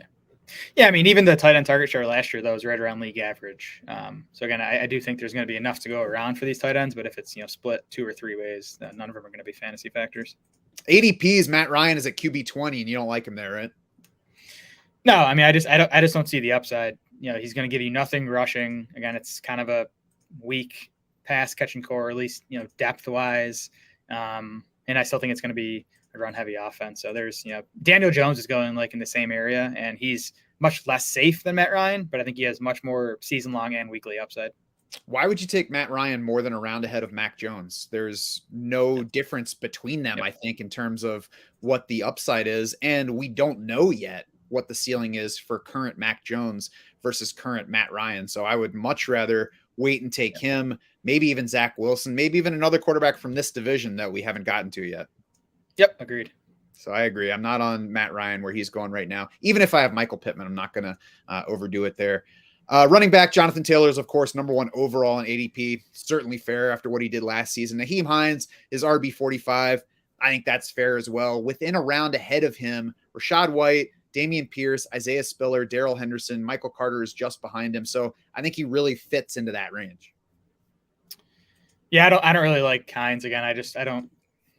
Speaker 2: Yeah, I mean, even the tight end target share last year, though, was right around league average. So, again, I do think there's going to be enough to go around for these tight ends. But if it's, split 2 or 3 ways, then none of them are going to be fantasy factors.
Speaker 1: ADP's Matt Ryan is at QB 20, and you don't like him there, right?
Speaker 2: No, I mean, I just don't see the upside. He's going to give you nothing rushing. Again, it's kind of a weak pass catching core, at least, depth wise. And I still think it's going to be a run heavy offense. So there's, Daniel Jones is going like in the same area, and he's much less safe than Matt Ryan, but I think he has much more season long and weekly upside.
Speaker 1: Why would you take Matt Ryan more than a round ahead of Mac Jones? There's no difference between them, I think, in terms of what the upside is. And we don't know yet what the ceiling is for current Mac Jones versus current Matt Ryan. So I would much rather wait and take him, maybe even Zach Wilson, maybe even another quarterback from this division that we haven't gotten to yet.
Speaker 2: Yep, agreed.
Speaker 1: So I agree. I'm not on Matt Ryan where he's going right now. Even if I have Michael Pittman, I'm not going to overdo it there. Running back, Jonathan Taylor is, of course, number 1 overall in ADP. Certainly fair after what he did last season. Nyheim Hines is RB 45. I think that's fair as well. Within a round ahead of him, Rachaad White, Dameon Pierce, Isaiah Spiller, Darrell Henderson, Michael Carter is just behind him. So I think he really fits into that range.
Speaker 2: Yeah, I don't really like Hines. Again, I don't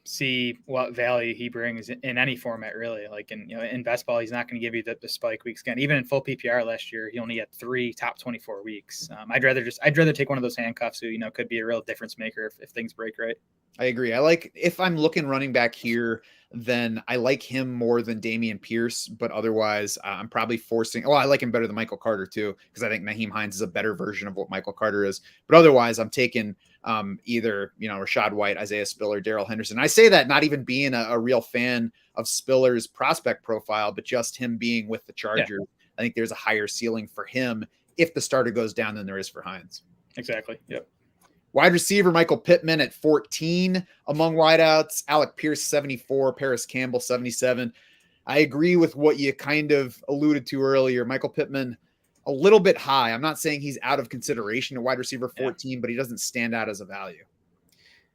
Speaker 2: see what value he brings in any format, really. Like in best ball, he's not going to give you the spike weeks again. Even in full PPR last year, he only had 3 top 24 weeks. I'd rather take one of those handcuffs who could be a real difference maker if things break right.
Speaker 1: I agree. If I'm looking running back here, then I like him more than Dameon Pierce, but otherwise I'm probably forcing. I like him better than Michael Carter too, because I think Nyheim Hines is a better version of what Michael Carter is. But otherwise, I'm taking either Rachaad White, Isaiah Spiller, Darrell Henderson. I say that not even being a real fan of Spiller's prospect profile, but just him being with the Chargers. Yeah. I think there's a higher ceiling for him if the starter goes down than there is for Hines.
Speaker 2: Exactly. Yep.
Speaker 1: Wide receiver, Michael Pittman at 14 among wideouts, Alec Pierce, 74, Paris Campbell, 77. I agree with what you kind of alluded to earlier. Michael Pittman, a little bit high. I'm not saying he's out of consideration at wide receiver 14, but he doesn't stand out as a value.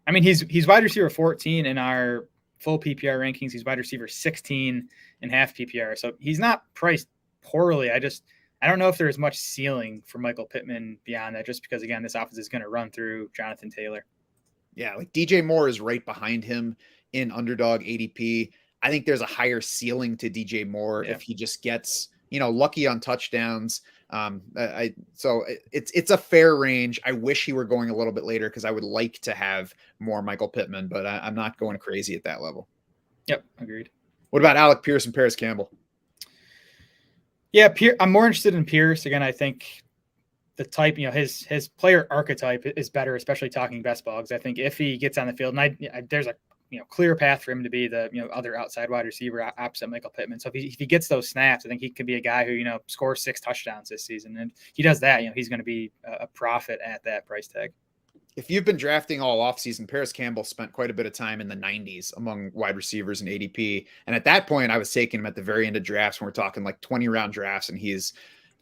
Speaker 2: I mean, he's wide receiver 14 in our full PPR rankings. He's wide receiver 16 in half PPR. So he's not priced poorly. I don't know if there's much ceiling for Michael Pittman beyond that, just because, again, this offense is going to run through Jonathan Taylor.
Speaker 1: Yeah, like DJ Moore is right behind him in underdog ADP. I think there's a higher ceiling to DJ Moore if he just gets, lucky on touchdowns. So it's a fair range. I wish he were going a little bit later because I would like to have more Michael Pittman, but I'm not going crazy at that level.
Speaker 2: Yep, agreed.
Speaker 1: What about Alec Pierce and Paris Campbell?
Speaker 2: Yeah, I'm more interested in Pierce. Again, I think the type, his player archetype is better, especially talking best ball. Because I think if he gets on the field, and there's a clear path for him to be the other outside wide receiver opposite Michael Pittman. So if he gets those snaps, I think he could be a guy who scores 6 touchdowns this season, and he does that. He's going to be a profit at that price tag.
Speaker 1: If you've been drafting all offseason, Paris Campbell spent quite a bit of time in the 90s among wide receivers and ADP. And at that point, I was taking him at the very end of drafts when we're talking like 20-round drafts, and he's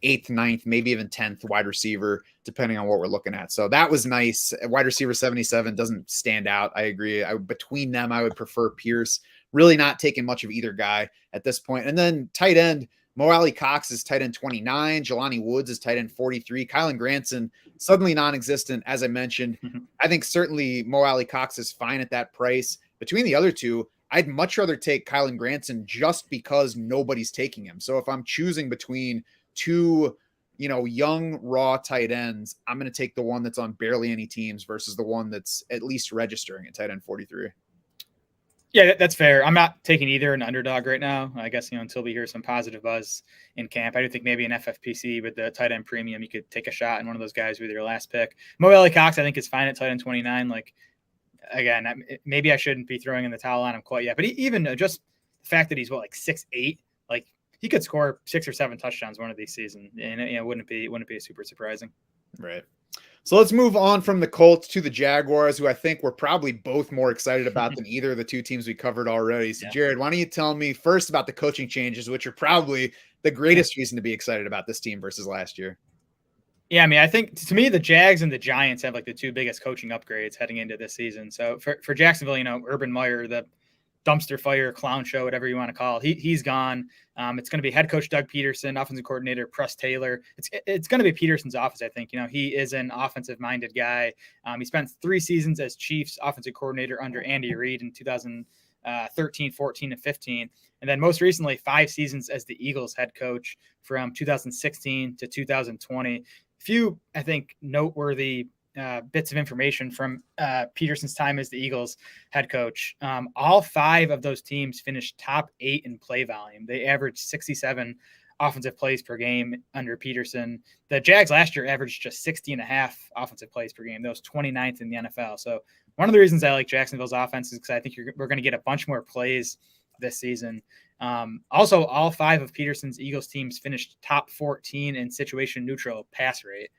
Speaker 1: 8th, 9th, maybe even 10th wide receiver, depending on what we're looking at. So that was nice. Wide receiver 77 doesn't stand out. I agree. Between them, I would prefer Pierce. Really not taking much of either guy at this point. And then tight end, Mo Alley-Cox is tight end 29. Jelani Woods is tight end 43. Kylen Granson, suddenly non-existent, as I mentioned. I think certainly Mo Alley-Cox is fine at that price. Between the other two, I'd much rather take Kylen Granson just because nobody's taking him. So if I'm choosing between two, young raw tight ends, I'm going to take the one that's on barely any teams versus the one that's at least registering at tight end 43.
Speaker 2: Yeah, that's fair. I'm not taking either an underdog right now. I guess, until we hear some positive buzz in camp. I do think maybe an FFPC with the tight end premium, you could take a shot in one of those guys with your last pick. Mo Alley-Cox, I think, is fine at tight end 29. Like, again, maybe I shouldn't be throwing in the towel on him quite yet. But even just the fact that he's 6'8", like he could score 6 or 7 touchdowns one of these seasons, and it wouldn't be super surprising.
Speaker 1: Right. So let's move on from the Colts to the Jaguars, who I think we're probably both more excited about than either of the two teams we covered already. So, Jared, why don't you tell me first about the coaching changes, which are probably the greatest reason to be excited about this team versus last year?
Speaker 2: Yeah, I mean, I think to me, the Jags and the Giants have the two biggest coaching upgrades heading into this season. So for Jacksonville, Urban Meyer, the dumpster fire, clown show, whatever you want to call it, he's gone. It's going to be head coach Doug Peterson, offensive coordinator Press Taylor. It's going to be Peterson's office, I think. He is an offensive-minded guy. He spent 3 seasons as Chiefs offensive coordinator under Andy Reid in 2013, 14, and 15. And then most recently, 5 seasons as the Eagles head coach from 2016 to 2020. Few, I think, noteworthy bits of information from Peterson's time as the Eagles head coach. All 5 of those teams finished top 8 in play volume. They averaged 67 offensive plays per game under Peterson. The Jags last year averaged just 60.5 offensive plays per game. That was 29th in the NFL. So one of the reasons I like Jacksonville's offense is because I think we're going to get a bunch more plays this season. Also, all 5 of Peterson's Eagles teams finished top 14 in situation neutral pass rate.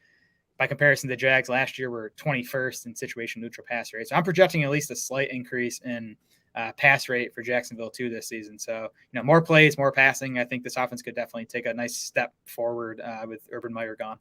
Speaker 2: By comparison, the Jags last year were 21st in situation neutral pass rate. So I'm projecting at least a slight increase in pass rate for Jacksonville too this season. So, more plays, more passing. I think this offense could definitely take a nice step forward with Urban Meyer gone.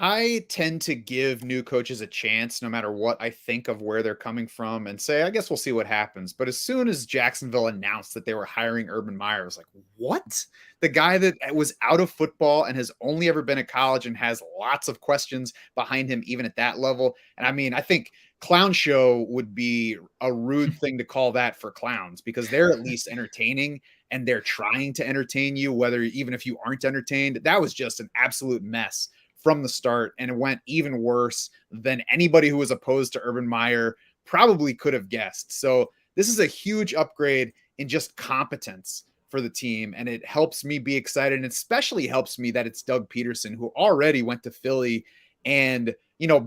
Speaker 1: I tend to give new coaches a chance no matter what I think of where they're coming from and say, I guess we'll see what happens. But as soon as Jacksonville announced that they were hiring Urban Meyer, I was like, what? The guy that was out of football and has only ever been at college and has lots of questions behind him, even at that level. And I mean, I think clown show would be a rude thing to call that for clowns because they're at least entertaining and they're trying to entertain you, even if you aren't entertained. That was just an absolute mess from the start, and it went even worse than anybody who was opposed to Urban Meyer probably could have guessed. So this is a huge upgrade in just competence for the team, and it helps me be excited, and especially helps me that it's Doug Peterson, who already went to Philly and,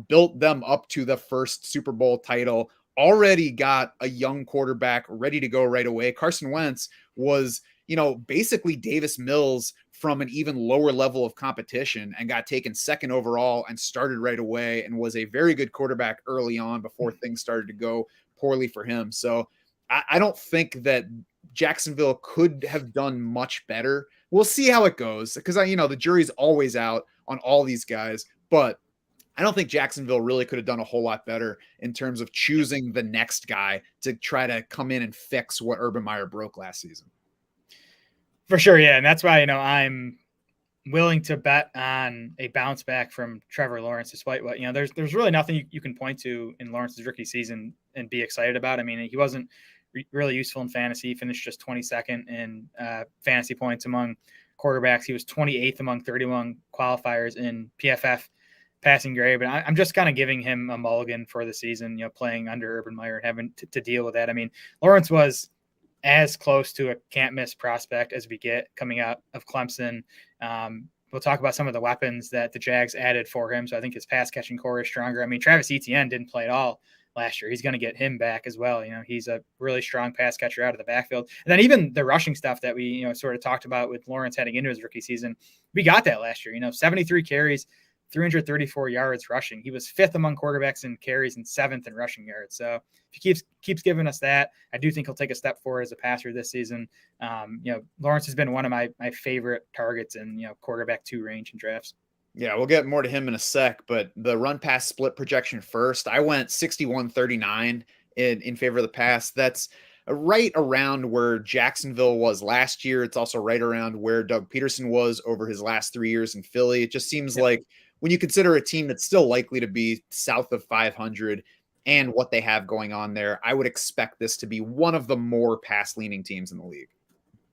Speaker 1: built them up to the first Super Bowl title, already got a young quarterback ready to go right away. Carson Wentz was, basically Davis Mills from an even lower level of competition and got taken 2nd overall and started right away and was a very good quarterback early on before things started to go poorly for him. So I don't think that Jacksonville could have done much better. We'll see how it goes because the jury's always out on all these guys, but I don't think Jacksonville really could have done a whole lot better in terms of choosing the next guy to try to come in and fix what Urban Meyer broke last season.
Speaker 2: For sure, yeah, and that's why I'm willing to bet on a bounce back from Trevor Lawrence, despite what there's really nothing you can point to in Lawrence's rookie season and be excited about. I mean, he wasn't really useful in fantasy. He finished just 22nd in fantasy points among quarterbacks. He was 28th among 31 qualifiers in PFF passing grade, but I'm just kind of giving him a mulligan for the season, playing under Urban Meyer and having to deal with that. I mean, Lawrence was as close to a can't miss prospect as we get coming out of Clemson. We'll talk about some of the weapons that the Jags added for him. So I think his pass catching core is stronger. I mean, Travis Etienne didn't play at all last year. He's going to get him back as well. He's a really strong pass catcher out of the backfield. And then even the rushing stuff that we, sort of talked about with Lawrence heading into his rookie season, we got that last year, 73 carries, 334 yards rushing. He was 5th among quarterbacks in carries and 7th in rushing yards. So if he keeps giving us that, I do think he'll take a step forward as a passer this season. Lawrence has been one of my favorite targets in, quarterback 2 range in drafts.
Speaker 1: Yeah, we'll get more to him in a sec, but the run pass split projection first, I went 61-39 in favor of the pass. That's right around where Jacksonville was last year. It's also right around where Doug Peterson was over his last 3 years in Philly. It just seems like when you consider a team that's still likely to be south of 500 and what they have going on there, I would expect this to be one of the more pass-leaning teams in the league.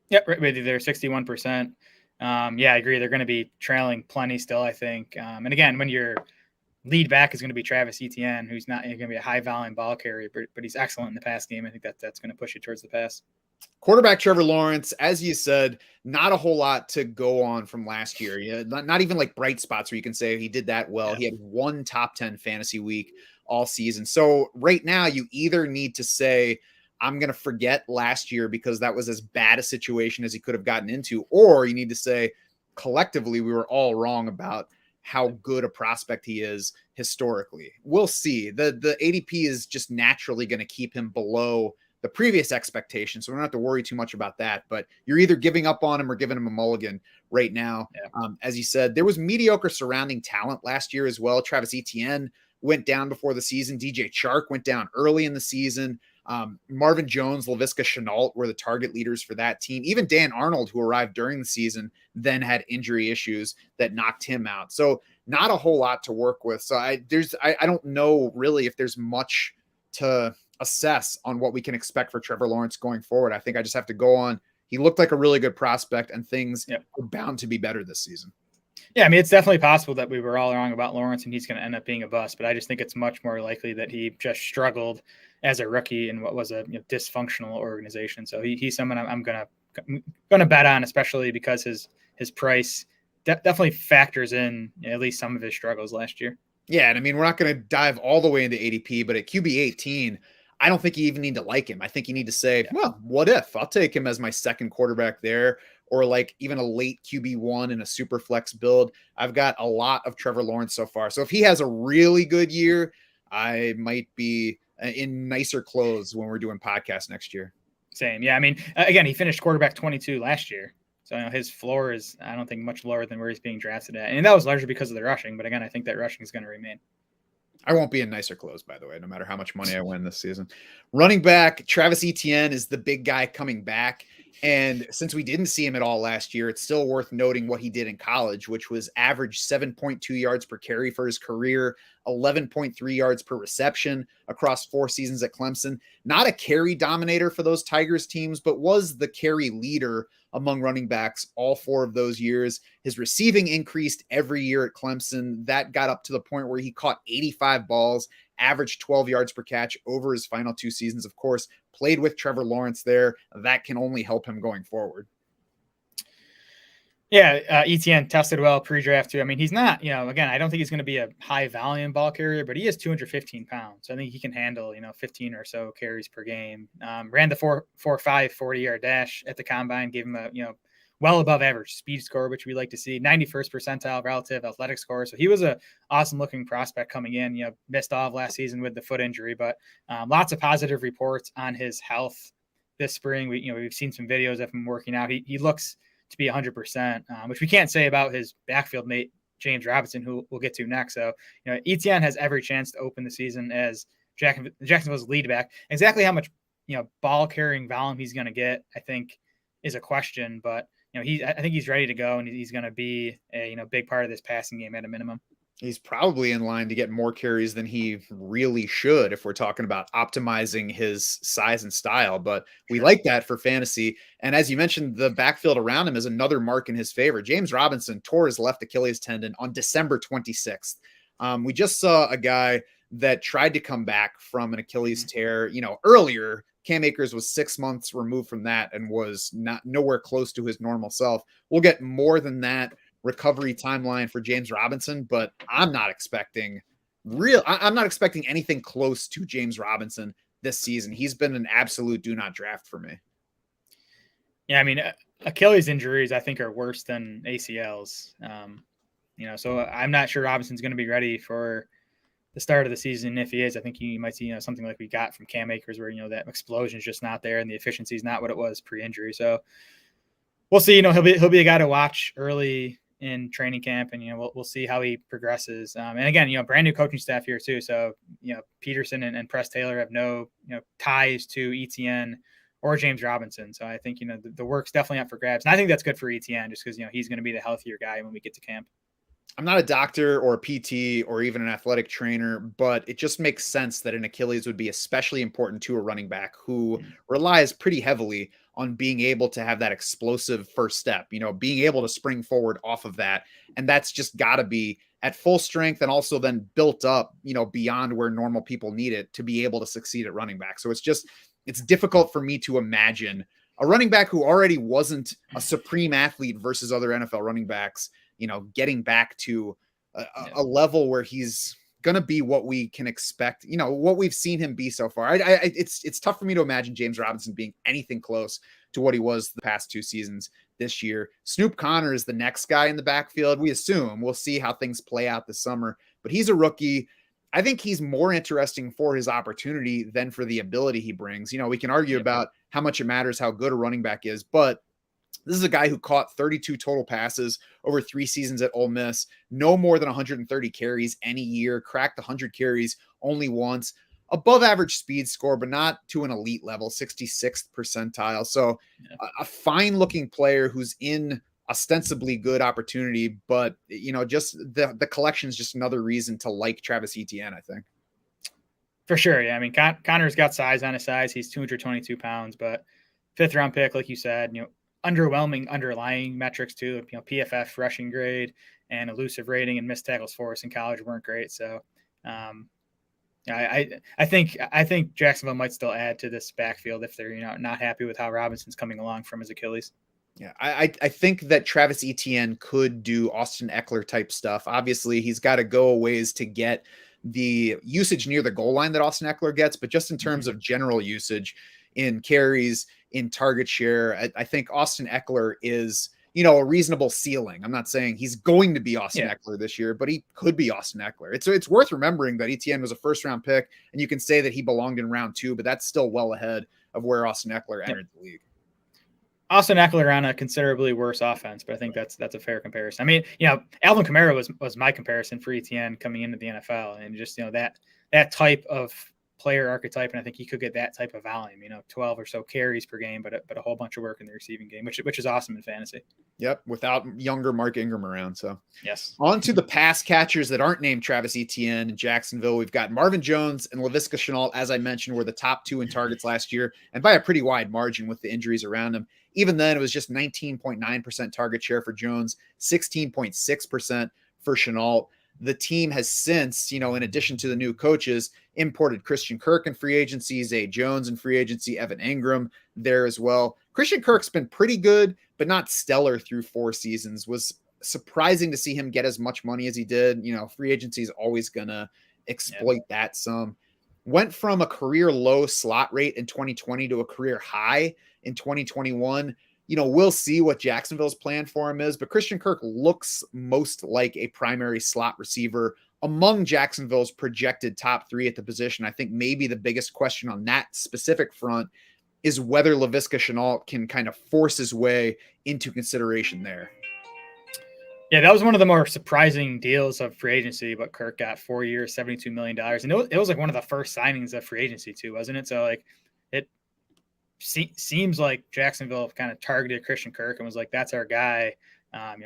Speaker 2: Yep, right. They're 61%. I agree. They're going to be trailing plenty still, I think. And again, when your lead back is going to be Travis Etienne, who's not going to be a high-volume ball carrier, but he's excellent in the pass game. I think that's going to push you towards the pass.
Speaker 1: Quarterback Trevor Lawrence, as you said, not a whole lot to go on from last year. Not even like bright spots where you can say he did that well. Yeah. He had one top 10 fantasy week all season. So right now you either need to say, I'm going to forget last year because that was as bad a situation as he could have gotten into, or you need to say collectively we were all wrong about how good a prospect he is historically. We'll see. The ADP is just naturally going to keep him below the previous expectation. So we don't have to worry too much about that, but you're either giving up on him or giving him a mulligan right now. Yeah. As you said, there was mediocre surrounding talent last year as well. Travis Etienne went down before the season. DJ Chark went down early in the season. Marvin Jones, LaVisca Chenault were the target leaders for that team. Even Dan Arnold, who arrived during the season, then had injury issues that knocked him out. So not a whole lot to work with. So I don't know really if there's much to assess on what we can expect for Trevor Lawrence going forward. I think I just have to go on. He looked like a really good prospect, and things are bound to be better this season.
Speaker 2: Yeah, I mean, it's definitely possible that we were all wrong about Lawrence and he's going to end up being a bust, but I just think it's much more likely that he just struggled as a rookie in what was a dysfunctional organization. So he's someone I'm going to bet on, especially because his price definitely factors in at least some of his struggles last year.
Speaker 1: Yeah, and I mean, we're not going to dive all the way into ADP, but at QB 18, I don't think you even need to like him. I think you need to say, well, what if? I'll take him as my second quarterback there, or like even a late QB1 in a super flex build. I've got a lot of Trevor Lawrence so far. So if he has a really good year, I might be in nicer clothes when we're doing podcasts next year.
Speaker 2: Same. Yeah. I mean, again, he finished quarterback 22 last year. So his floor is, I don't think, much lower than where he's being drafted at. And that was largely because of the rushing. But again, I think that rushing is going to remain.
Speaker 1: I won't be in nicer clothes, by the way, no matter how much money I win this season. Running back, Travis Etienne is the big guy coming back. And since we didn't see him at all last year, it's still worth noting what he did in college, which was average 7.2 yards per carry for his career, 11.3 yards per reception across 4 seasons at Clemson. Not a carry dominator for those Tigers teams, but was the carry leader among running backs all 4 of those years. His receiving increased every year at Clemson. That got up to the point where he caught 85 balls, averaged 12 yards per catch over his final 2 seasons. Of course, played with Trevor Lawrence there. That can only help him going forward.
Speaker 2: Yeah, Etienne tested well pre-draft too. I mean, he's not, again, I don't think he's going to be a high volume ball carrier, but he is 215 pounds. So I think he can handle, 15 or so carries per game. Ran the 4.5 40-yard dash at the combine, gave him a, well above average speed score, which we like to see. 91st percentile relative athletic score. So he was a awesome looking prospect coming in. Missed off last season with the foot injury, but lots of positive reports on his health this spring. We've seen some videos of him working out. He looks to be 100%, which we can't say about his backfield mate, James Robinson, who we'll get to next. So, Etienne has every chance to open the season as Jacksonville's lead back. Exactly how much, ball carrying volume he's going to get, I think, is a question, but I think he's ready to go, and he's going to be a big part of this passing game at a minimum.
Speaker 1: He's probably in line to get more carries than he really should if we're talking about optimizing his size and style. But we
Speaker 2: Sure.
Speaker 1: like that for fantasy. And as you mentioned, the backfield around him is another mark in his favor. James Robinson tore his left Achilles tendon on December 26th. We just saw a guy that tried to come back from an Achilles tear, earlier. Cam Akers was 6 months removed from that and was not nowhere close to his normal self. We'll get more than that recovery timeline for James Robinson, but I'm not expecting anything close to James Robinson this season. He's been an absolute do not draft for me.
Speaker 2: Yeah, I mean, Achilles injuries I think are worse than ACLs. So I'm not sure Robinson's going to be ready for the start of the season. If he is, I think you might see something like we got from Cam Akers, where that explosion is just not there and the efficiency is not what it was pre-injury. So we'll see. He'll be a guy to watch early in training camp, and we'll see how he progresses. And again, brand new coaching staff here too. So Peterson and Press Taylor have no ties to Etienne or James Robinson. So I think the work's definitely up for grabs, and I think that's good for Etienne just because he's going to be the healthier guy when we get to camp.
Speaker 1: I'm not a doctor or a PT or even an athletic trainer, but it just makes sense that an Achilles would be especially important to a running back who relies pretty heavily on being able to have that explosive first step, being able to spring forward off of that. And that's just got to be at full strength and also then built up, beyond where normal people need it to be able to succeed at running back. So it's difficult for me to imagine a running back who already wasn't a supreme athlete versus other NFL running backs, getting back to a level where he's going to be what we can expect, what we've seen him be so far. It's tough for me to imagine James Robinson being anything close to what he was the past 2 seasons this year. Snoop Connor is the next guy in the backfield. We assume we'll see how things play out this summer, but he's a rookie. I think he's more interesting for his opportunity than for the ability he brings. We can argue about how much it matters how good a running back is, but this is a guy who caught 32 total passes over 3 seasons at Ole Miss, no more than 130 carries any year, cracked 100 carries only once, above average speed score, but not to an elite level, 66th percentile. So a fine looking player who's in ostensibly good opportunity, but just the collection is just another reason to like Travis Etienne, I think.
Speaker 2: For sure. Yeah. I mean, Connor's got size on his size. He's 222 pounds, but 5th round pick, like you said, underwhelming underlying metrics too. PFF rushing grade and elusive rating and missed tackles for us in college weren't great. So I think Jacksonville might still add to this backfield if they're not happy with how Robinson's coming along from his Achilles.
Speaker 1: Yeah, I think that Travis Etienne could do Austin Eckler type stuff. Obviously, he's got to go a ways to get the usage near the goal line that Austin Eckler gets, but just in terms of general usage in carries, in target share, I think Austin Eckler is, a reasonable ceiling. I'm not saying he's going to be Austin Eckler this year, but he could be Austin Eckler. It's worth remembering that Etienne was a 1st round pick, and you can say that he belonged in round 2, but that's still well ahead of where Austin Eckler entered the league.
Speaker 2: Austin Eckler on a considerably worse offense, but I think that's a fair comparison. I mean, Alvin Kamara was my comparison for Etienne coming into the NFL, and just that type of player archetype, and I think he could get that type of volume. 12 or so carries per game, but a whole bunch of work in the receiving game, which is awesome in fantasy.
Speaker 1: Yep, without younger Mark Ingram around. So
Speaker 2: yes,
Speaker 1: on to the pass catchers that aren't named Travis Etienne in Jacksonville. We've got Marvin Jones and Laviska Shenault, as I mentioned, were the top 2 in targets last year, and by a pretty wide margin with the injuries around him. Even then, it was just 19.9% target share for Jones, 16.6% for Shenault. The team has since, in addition to the new coaches, imported Christian Kirk in free agency, Zay Jones in free agency, Evan Engram there as well. Christian Kirk's been pretty good, but not stellar through 4 seasons. Was surprising to see him get as much money as he did. Free agency is always going to exploit that some. Went from a career low slot rate in 2020 to a career high in 2021. We'll see what Jacksonville's plan for him is, but Christian Kirk looks most like a primary slot receiver among Jacksonville's projected top 3 at the position. I think maybe the biggest question on that specific front is whether Laviska Shenault can kind of force his way into consideration there.
Speaker 2: Yeah, that was one of the more surprising deals of free agency, but Kirk got 4 years, $72 million. And it was like one of the first signings of free agency too, wasn't it? So it seems like Jacksonville kind of targeted Christian Kirk and was like, that's our guy.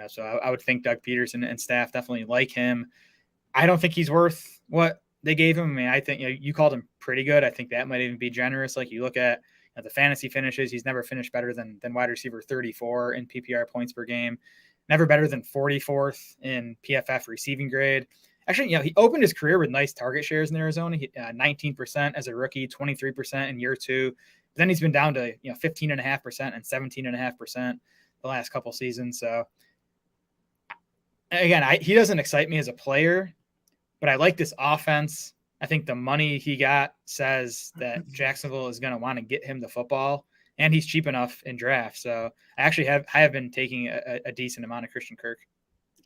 Speaker 2: So I would think Doug Peterson and staff definitely like him. I don't think he's worth what they gave him. I mean, I think you called him pretty good. I think that might even be generous. Like you look at the fantasy finishes, he's never finished better than wide receiver 34 in PPR points per game, never better than 44th in PFF receiving grade. Actually, he opened his career with nice target shares in Arizona. 19% as a rookie, 23% in year 2. But then he's been down to 15.5% and 17.5% the last couple seasons. So again, he doesn't excite me as a player, but I like this offense. I think the money he got says that Jacksonville is going to want to get him the football, and he's cheap enough in draft. So I have been taking a decent amount of Christian Kirk.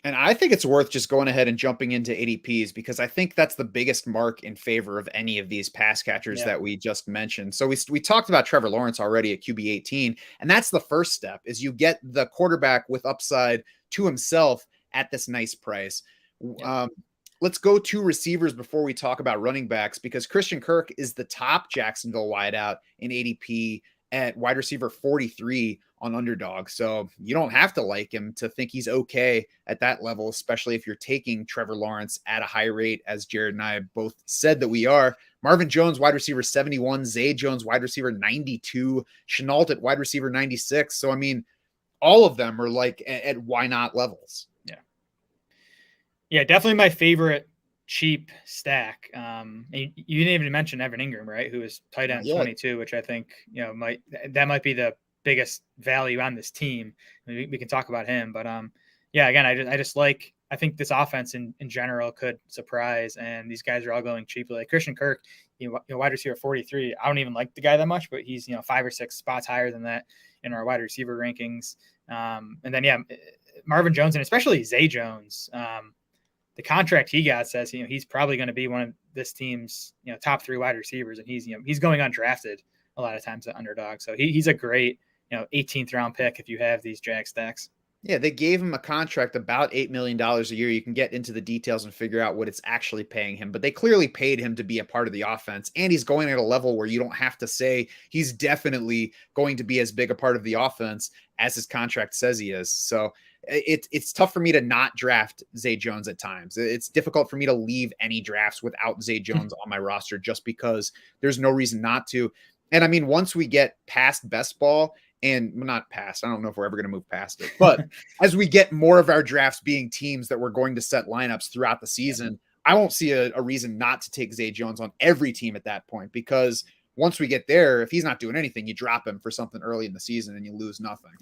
Speaker 1: And I think it's worth just going ahead and jumping into ADPs because I think that's the biggest mark in favor of any of these pass catchers that we just mentioned. So we talked about Trevor Lawrence already at QB 18, and that's the first step is you get the quarterback with upside to himself at this nice price. Let's go to receivers before we talk about running backs because Christian Kirk is the top Jacksonville wideout in ADP at wide receiver 43 on Underdog. So you don't have to like him to think he's okay at that level, especially if you're taking Trevor Lawrence at a high rate, as Jared and I both said that we are. Marvin Jones, wide receiver 71, Zay Jones, wide receiver 92, Chenault at wide receiver 96. So, I mean, all of them are like at why not levels.
Speaker 2: Yeah, definitely my favorite cheap stack. You didn't even mention Evan Ingram, right? Who is tight end 22, which I think, might be the biggest value on this team. We can talk about him, but again, I think this offense in general could surprise, and these guys are all going cheaply. Like Christian Kirk, wide receiver 43. I don't even like the guy that much, but he's 5 or 6 spots higher than that in our wide receiver rankings. And then Marvin Jones and especially Zay Jones. The contract he got says he's probably going to be one of this team's top 3 wide receivers, and he's going undrafted a lot of times at Underdog. So he's a great 18th round pick if you have these Jag stacks.
Speaker 1: Yeah, they gave him a contract about $8 million a year. You can get into the details and figure out what it's actually paying him, but they clearly paid him to be a part of the offense, and he's going at a level where you don't have to say he's definitely going to be as big a part of the offense as his contract says he is. So it's tough for me to not draft Zay Jones at times. It's difficult for me to leave any drafts without Zay Jones on my roster just because there's no reason not to. And I mean, once we get past best ball, and not past, I don't know if we're ever going to move past it, but as we get more of our drafts being teams that we're going to set lineups throughout the season, I won't see a reason not to take Zay Jones on every team at that point, because once we get there, if he's not doing anything, you drop him for something early in the season and you lose nothing.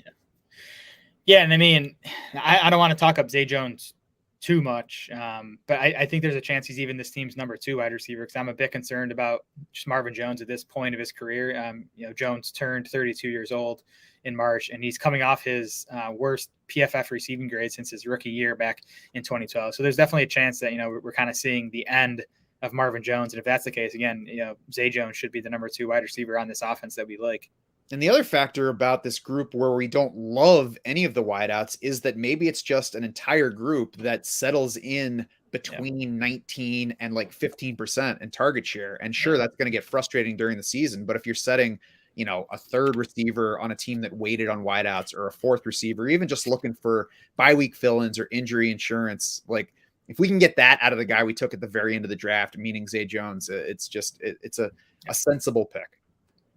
Speaker 2: Yeah, and I mean, I don't want to talk up Zay Jones too much, but I think there's a chance he's even this team's number 2 wide receiver because I'm a bit concerned about just Marvin Jones at this point of his career. Jones turned 32 years old in March, and he's coming off his worst PFF receiving grade since his rookie year back in 2012. So there's definitely a chance that we're kind of seeing the end of Marvin Jones, and if that's the case, again, Zay Jones should be the number 2 wide receiver on this offense that we like.
Speaker 1: And the other factor about this group where we don't love any of the wideouts is that maybe it's just an entire group that settles in between 19 and like 15% in target share. And sure, that's going to get frustrating during the season. But if you're setting, a 3rd receiver on a team that waited on wideouts, or a 4th receiver, even just looking for bye-week fill-ins or injury insurance, like if we can get that out of the guy we took at the very end of the draft, meaning Zay Jones, it's a sensible pick.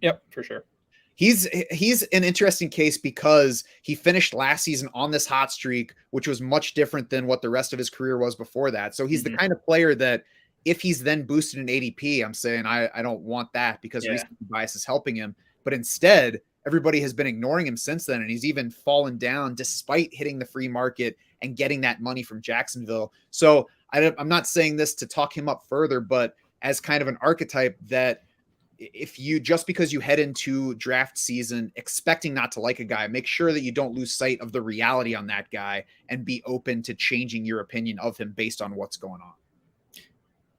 Speaker 2: Yep, for sure.
Speaker 1: He's an interesting case because he finished last season on this hot streak, which was much different than what the rest of his career was before that. So he's the kind of player that if he's then boosted in ADP, I'm saying I don't want that because recency bias is helping him. But instead, everybody has been ignoring him since then, and he's even fallen down despite hitting the free market and getting that money from Jacksonville. So I'm not saying this to talk him up further, but as kind of an archetype that if you just because you head into draft season expecting not to like a guy, make sure that you don't lose sight of the reality on that guy and be open to changing your opinion of him based on what's going on.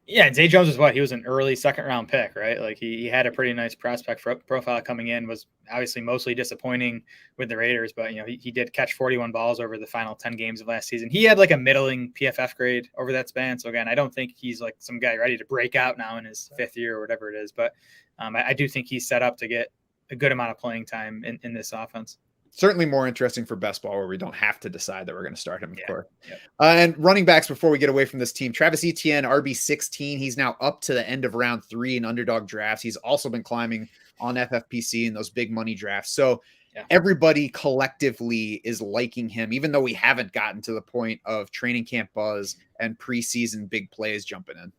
Speaker 2: Yeah, and Zay Jones he was an early 2nd round pick, right? Like he had a pretty nice prospect profile coming in, was obviously mostly disappointing with the Raiders, but he did catch 41 balls over the final 10 games of last season. He had like a middling PFF grade over that span. So again, I don't think he's like some guy ready to break out now in his 5th year or whatever it is, but I do think he's set up to get a good amount of playing time in this offense.
Speaker 1: Certainly more interesting for best ball where we don't have to decide that we're going to start him, of course.
Speaker 2: Yep.
Speaker 1: And running backs before we get away from this team, Travis Etienne, RB16. He's now up to the end of round 3 in underdog drafts. He's also been climbing on FFPC in those big money drafts. So everybody collectively is liking him, even though we haven't gotten to the point of training camp buzz and preseason big plays jumping in.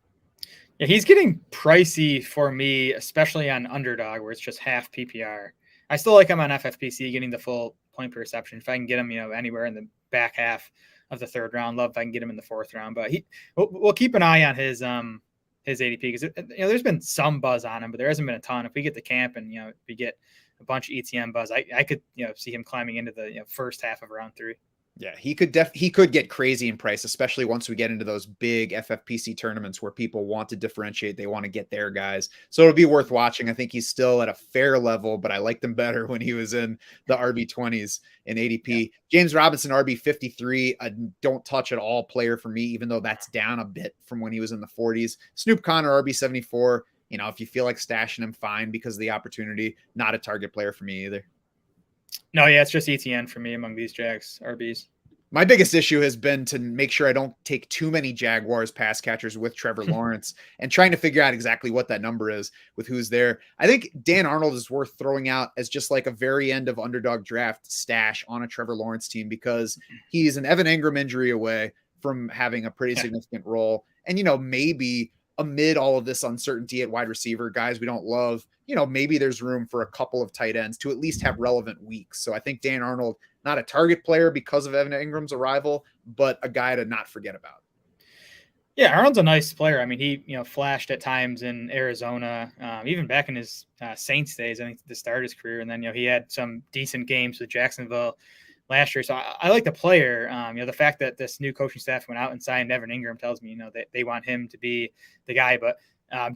Speaker 2: Yeah, he's getting pricey for me, especially on underdog where it's just half PPR. I still like him on FFPC, getting the full point per reception. If I can get him, anywhere in the back half of the 3rd round, love if I can get him in the 4th round. But we'll keep an eye on his ADP because there's been some buzz on him, but there hasn't been a ton. If we get the camp and if we get a bunch of ETN buzz, I could see him climbing into the first half of round 3.
Speaker 1: Yeah, he could get crazy in price, especially once we get into those big FFPC tournaments where people want to differentiate. They want to get their guys. So it'll be worth watching. I think he's still at a fair level, but I liked him better when he was in the RB20s in ADP. Yeah. James Robinson, RB53, a don't touch at all player for me, even though that's down a bit from when he was in the 40s. Snoop Connor, RB74. If you feel like stashing him, fine, because of the opportunity. Not a target player for me either.
Speaker 2: No, yeah, it's just ETN for me among these Jags RBs.
Speaker 1: My biggest issue has been to make sure I don't take too many Jaguars pass catchers with Trevor Lawrence and trying to figure out exactly what that number is with who's there. I think Dan Arnold is worth throwing out as just like a very end of underdog draft stash on a Trevor Lawrence team because he's an Evan Ingram injury away from having a pretty significant role. And, maybe amid all of this uncertainty at wide receiver, guys we don't love, maybe there's room for a couple of tight ends to at least have relevant weeks. So I think Dan Arnold, not a target player because of Evan Ingram's arrival, but a guy to not forget about.
Speaker 2: Yeah, Arnold's a nice player. I mean, he flashed at times in Arizona, even back in his Saints days, I think, to start his career. And then he had some decent games with Jacksonville last year. So I like the player. The fact that this new coaching staff went out and signed Evan Ingram tells me, that they want him to be the guy. But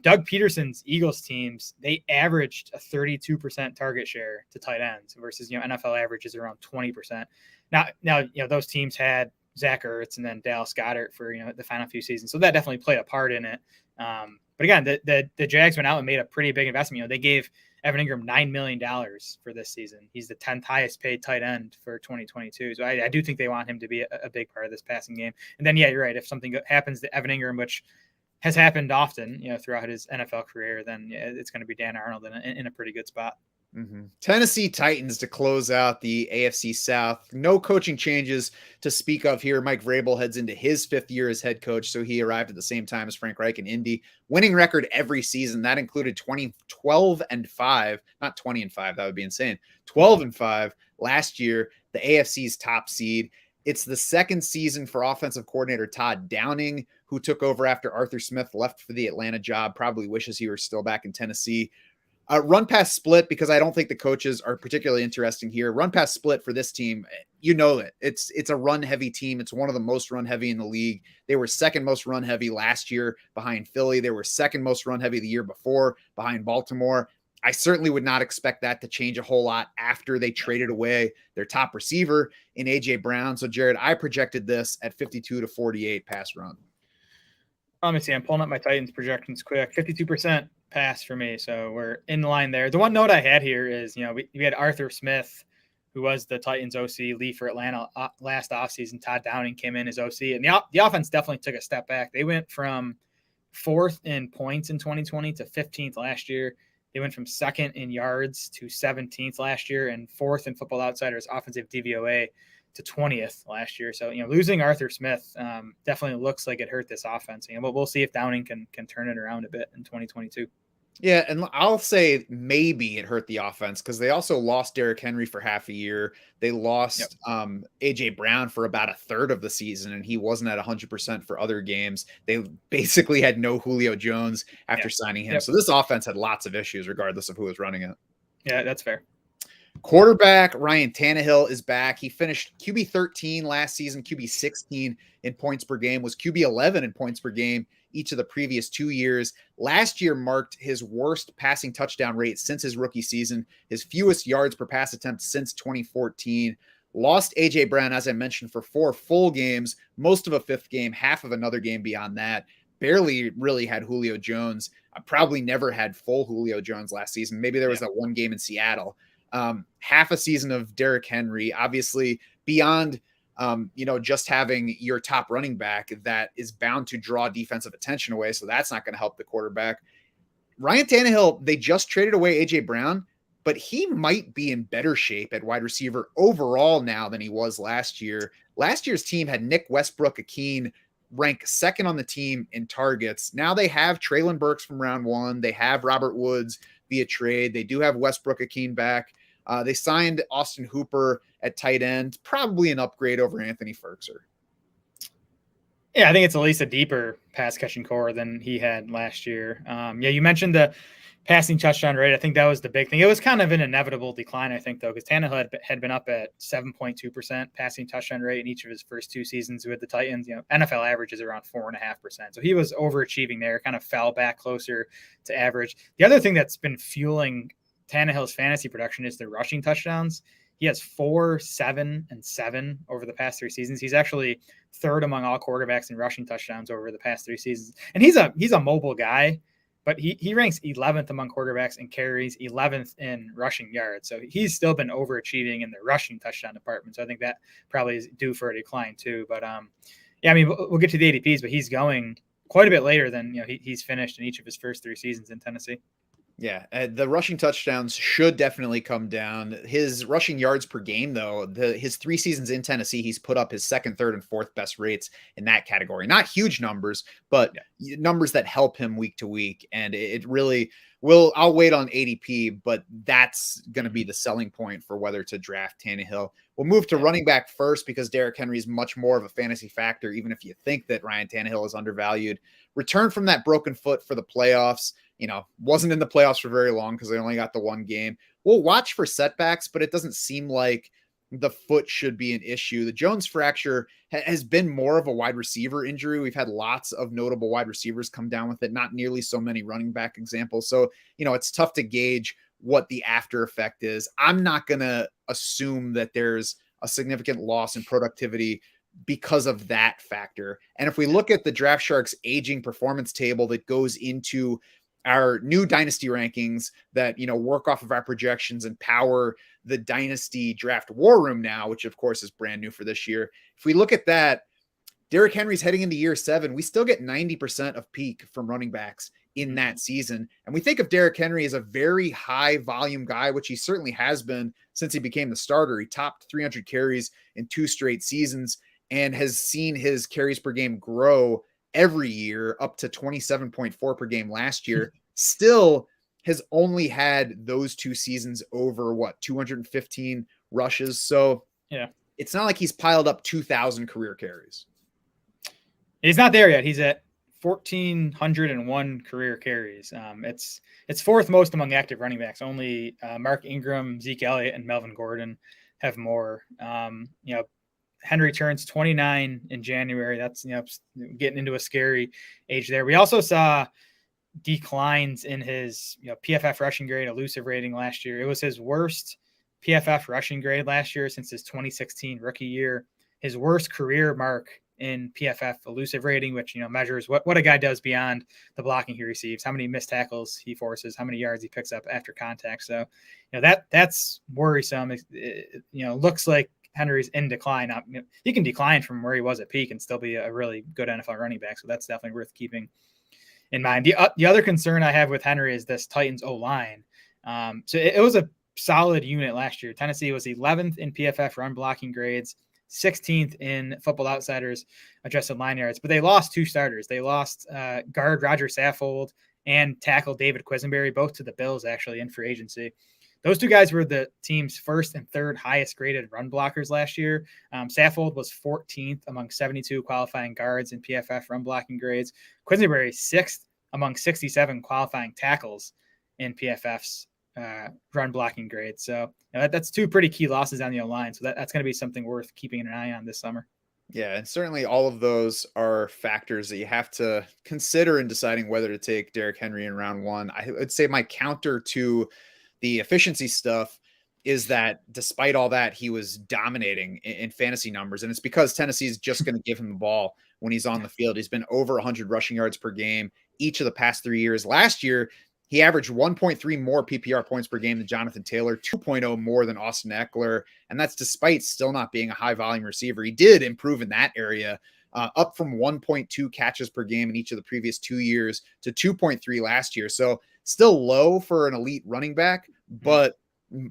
Speaker 2: Doug Peterson's Eagles teams, they averaged a 32% target share to tight ends versus, NFL average is around 20%. Now, those teams had Zach Ertz and then Dallas Goedert for, the final few seasons. So that definitely played a part in it. But again, the Jags went out and made a pretty big investment. They gave Evan Ingram $9 million for this season. He's the 10th highest paid tight end for 2022. So I do think they want him to be a big part of this passing game. And then, yeah, you're right. If something happens to Evan Ingram, which has happened often, throughout his NFL career, then it's going to be Dan Arnold in a pretty good spot.
Speaker 1: Mm-hmm. Tennessee Titans to close out the AFC South. No coaching changes to speak of here. Mike Vrabel heads into his 5th year as head coach, so he arrived at the same time as Frank Reich in Indy. Winning record every season. That included 12-5, not 20-5. That would be insane. 12-5 last year, the AFC's top seed. It's the 2nd season for offensive coordinator Todd Downing, who took over after Arthur Smith left for the Atlanta job. Probably wishes he were still back in Tennessee. Run pass split, because I don't think the coaches are particularly interesting here. Run pass split for this team, it's a run heavy team. It's one of the most run heavy in the league. They were 2nd most run heavy last year behind Philly. They were 2nd most run heavy the year before behind Baltimore. I certainly would not expect that to change a whole lot after they traded away their top receiver in AJ Brown. So Jared, I projected this at 52-48 pass run.
Speaker 2: Let me see. I'm pulling up my Titans projections quick. 52% pass for me. So we're in line there. The one note I had here is, we had Arthur Smith, who was the Titans OC, leave for Atlanta last offseason. Todd Downing came in as OC, and the offense definitely took a step back. They went from 4th in points in 2020 to 15th last year. They went from 2nd in yards to 17th last year, and 4th in Football Outsiders offensive DVOA to 20th last year. So, losing Arthur Smith definitely looks like it hurt this offense. But we'll see if Downing can turn it around a bit in 2022.
Speaker 1: Yeah, and I'll say maybe it hurt the offense because they also lost Derrick Henry for half a year. They lost AJ Brown for about a third of the season, and he wasn't at 100% for other games. They basically had no Julio Jones after signing him. So this offense had lots of issues regardless of who was running it.
Speaker 2: Yeah, that's fair.
Speaker 1: Quarterback Ryan Tannehill is back. He finished QB 13 last season, QB 16 in points per game, was QB 11 in points per game each of the previous 2 years. Last year marked his worst passing touchdown rate since his rookie season, his fewest yards per pass attempt since 2014. Lost AJ Brown, as I mentioned, for 4 full games, most of a 5th game, half of another game beyond that. Barely really had Julio Jones. I probably never had full Julio Jones last season. Maybe there was that one game in Seattle. half a season of Derrick Henry, obviously beyond just having your top running back that is bound to draw defensive attention away. So that's not going to help the quarterback. Ryan Tannehill, they just traded away A.J. Brown, but he might be in better shape at wide receiver overall now than he was last year. Last year's team had Nick Westbrook-Ikhine rank second on the team in targets. Now they have Treylon Burks from round one. They have Robert Woods via trade. They do have Westbrook-Ikhine back. They signed Austin Hooper at tight end, probably an upgrade over Anthony Ferkser.
Speaker 2: Yeah, I think it's at least a deeper pass catching core than he had last year. You mentioned the passing touchdown rate. I think that was the big thing. It was kind of an inevitable decline, I think, though, because Tannehill had been up at 7.2% passing touchdown rate in each of his first two seasons with the Titans. NFL average is around 4.5%. So he was overachieving there, kind of fell back closer to average. The other thing that's been fueling Tannehill's fantasy production is the rushing touchdowns. He has 4, 7, and 7 over the past 3 seasons. He's actually third among all quarterbacks in rushing touchdowns over the past 3 seasons. And he's a mobile guy, but he ranks 11th among quarterbacks in carries, 11th in rushing yards. So he's still been overachieving in the rushing touchdown department. So I think that probably is due for a decline too. But we'll get to the ADPs, but he's going quite a bit later than he's finished in each of his first 3 seasons in Tennessee.
Speaker 1: Yeah, the rushing touchdowns should definitely come down. His rushing yards per game, though, his 3 seasons in Tennessee, he's put up his second, third, and fourth best rates in that category. Not huge numbers, but numbers that help him week to week. And it really will. I'll wait on ADP, but that's going to be the selling point for whether to draft Tannehill. We'll move to running back first because Derrick Henry is much more of a fantasy factor, even if you think that Ryan Tannehill is undervalued. Return from that broken foot for the playoffs. Wasn't in the playoffs for very long because they only got the 1 game. We'll watch for setbacks, but it doesn't seem like the foot should be an issue. The Jones fracture has been more of a wide receiver injury. We've had lots of notable wide receivers come down with it, not nearly so many running back examples. So, it's tough to gauge what the after effect is. I'm not going to assume that there's a significant loss in productivity because of that factor. And if we look at the Draft Sharks aging performance table that goes into our new dynasty rankings that, work off of our projections and power the dynasty draft war room now, which of course is brand new for this year. If we look at that, Derrick Henry's heading into year 7. We still get 90% of peak from running backs in that season. And we think of Derrick Henry as a very high volume guy, which he certainly has been since he became the starter. He topped 300 carries in 2 straight seasons and has seen his carries per game grow every year up to 27.4 per game last year. Still has only had those 2 seasons over 215 rushes. So it's not like he's piled up 2,000 career carries.
Speaker 2: He's not there yet. He's at 1,401 career carries. It's 4th most among active running backs. Only Mark Ingram, Zeke Elliott, and Melvin Gordon have more. Henry turns 29 in January. That's getting into a scary age there. We also saw declines in his PFF rushing grade, elusive rating last year. It was his worst PFF rushing grade last year since his 2016 rookie year. His worst career mark in PFF elusive rating, which measures what a guy does beyond the blocking he receives, how many missed tackles he forces, how many yards he picks up after contact. So that's worrisome. It looks like Henry's in decline. He can decline from where he was at peak and still be a really good NFL running back. So that's definitely worth keeping in mind. The other concern I have with Henry is this Titans O-line. So it was a solid unit last year. Tennessee was 11th in PFF run blocking grades, 16th in Football Outsiders adjusted line yards, but they lost 2 starters. They lost guard Roger Saffold and tackle David Quisenberry, both to the Bills actually in free agency. Those 2 guys were the team's 1st and 3rd highest graded run blockers last year. Saffold was 14th among 72 qualifying guards in PFF run blocking grades. Quisenberry 6th among 67 qualifying tackles in PFF's run blocking grades. So that's 2 pretty key losses on the O-line. So that's going to be something worth keeping an eye on this summer.
Speaker 1: Yeah, and certainly all of those are factors that you have to consider in deciding whether to take Derrick Henry in round 1. I would say my counter to the efficiency stuff is that despite all that, he was dominating in fantasy numbers. And it's because Tennessee is just going to give him the ball when he's on the field. He's been over 100 rushing yards per game each of the past 3 years. Last year, He averaged 1.3 more PPR points per game than Jonathan Taylor, 2.0 more than Austin Eckler, and that's despite still not being a high-volume receiver. He did improve in that area, up from 1.2 catches per game in each of the previous 2 years to 2.3 last year. So still low for an elite running back, but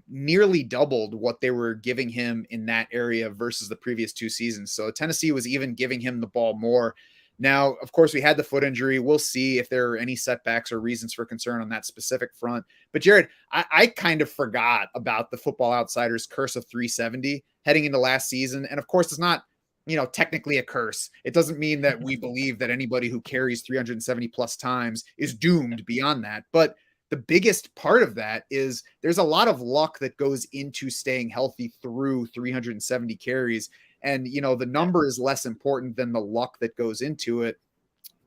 Speaker 1: nearly doubled what they were giving him in that area versus the previous 2 seasons. So Tennessee was even giving him the ball more. Now, of course, we had the foot injury. We'll see if there are any setbacks or reasons for concern on that specific front. But Jared, I kind of forgot about the Football Outsiders curse of 370 heading into last season. And of course, it's not, technically a curse. It doesn't mean that we believe that anybody who carries 370 plus times is doomed beyond that. But the biggest part of that is there's a lot of luck that goes into staying healthy through 370 carries. And, the number is less important than the luck that goes into it,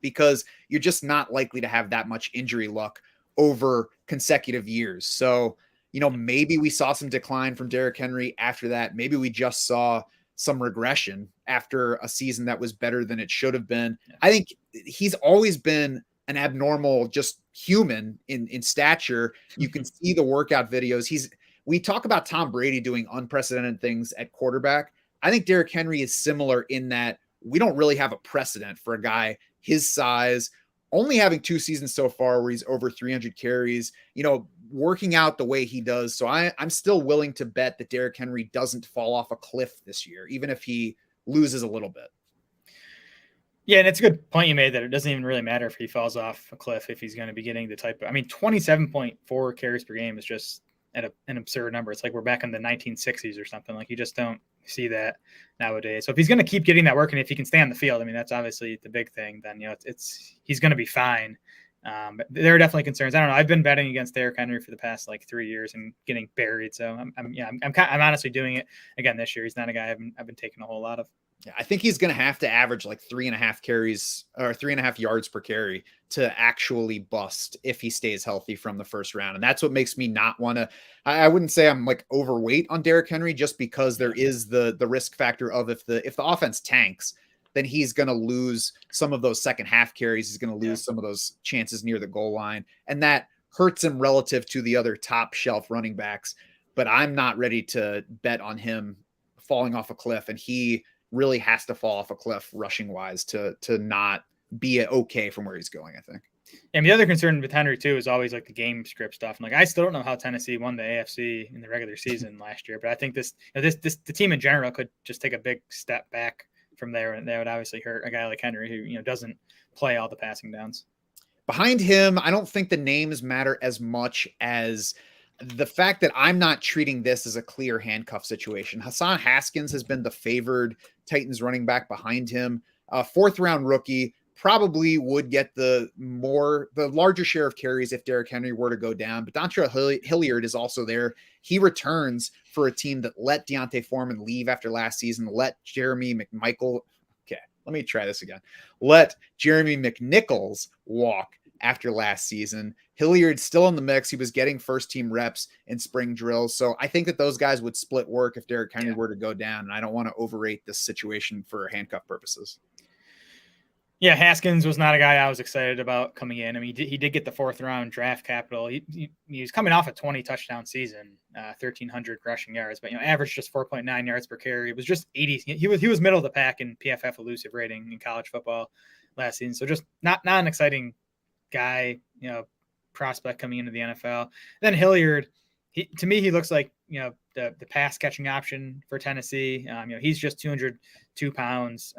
Speaker 1: because you're just not likely to have that much injury luck over consecutive years. So, maybe we saw some decline from Derrick Henry after that. Maybe we just saw some regression after a season that was better than it should have been. I think he's always been an abnormal, just human in stature. You can see the workout videos. We talk about Tom Brady doing unprecedented things at quarterback. I think Derrick Henry is similar in that we don't really have a precedent for a guy his size, only having 2 seasons so far where he's over 300 carries, working out the way he does. So I'm still willing to bet that Derrick Henry doesn't fall off a cliff this year, even if he loses a little bit.
Speaker 2: Yeah, and it's a good point you made that it doesn't even really matter if he falls off a cliff if he's going to be getting the type of, 27.4 carries per game is just at an absurd number. It's like we're back in the 1960s or something. Like, you just don't see that nowadays. So if he's going to keep getting that work, and if he can stay on the field, that's obviously the big thing, then, he's going to be fine. But there are definitely concerns. I don't know. I've been betting against Derrick Henry for the past 3 years and getting buried. So I'm honestly doing it again this year. He's not a guy I've been taking a whole lot of.
Speaker 1: Yeah, I think he's going to have to average 3.5 carries or 3.5 yards per carry to actually bust if he stays healthy from the first round. And that's what makes me not want to, I wouldn't say I'm overweight on Derrick Henry, just because there is the risk factor of if the offense tanks, then he's going to lose some of those second half carries. He's going to lose some of those chances near the goal line. And that hurts him relative to the other top shelf running backs. But I'm not ready to bet on him falling off a cliff. And he really has to fall off a cliff rushing wise to not be okay from where he's going, I think.
Speaker 2: And the other concern with Henry too is always the game script stuff. And I still don't know how Tennessee won the AFC in the regular season last year, but I think the team in general could just take a big step back from there, and that would obviously hurt a guy like Henry who doesn't play all the passing downs.
Speaker 1: Behind him, I don't think the names matter as much as the fact that I'm not treating this as a clear handcuff situation. Hassan Haskins has been the favored Titans running back behind him. Fourth round rookie, probably would get the larger share of carries if Derrick Henry were to go down. But Dontrell Hilliard is also there. He returns for a team that let Deontay Foreman leave after last season, let Jeremy McNichols walk after last season. Hilliard still in the mix. He was getting first team reps in spring drills. So I think that those guys would split work if Derrick Henry were to go down. And I don't want to overrate this situation for handcuff purposes.
Speaker 2: Yeah, Haskins was not a guy I was excited about coming in. He did get the 4th round draft capital. He was coming off a 20 touchdown season, 1,300 rushing yards, but averaged just 4.9 yards per carry. It was just 80. He was middle of the pack in PFF elusive rating in college football last season. So just not an exciting guy, prospect coming into the NFL. Then Hilliard, to me, he looks like the pass catching option for Tennessee. He's just 202 pounds.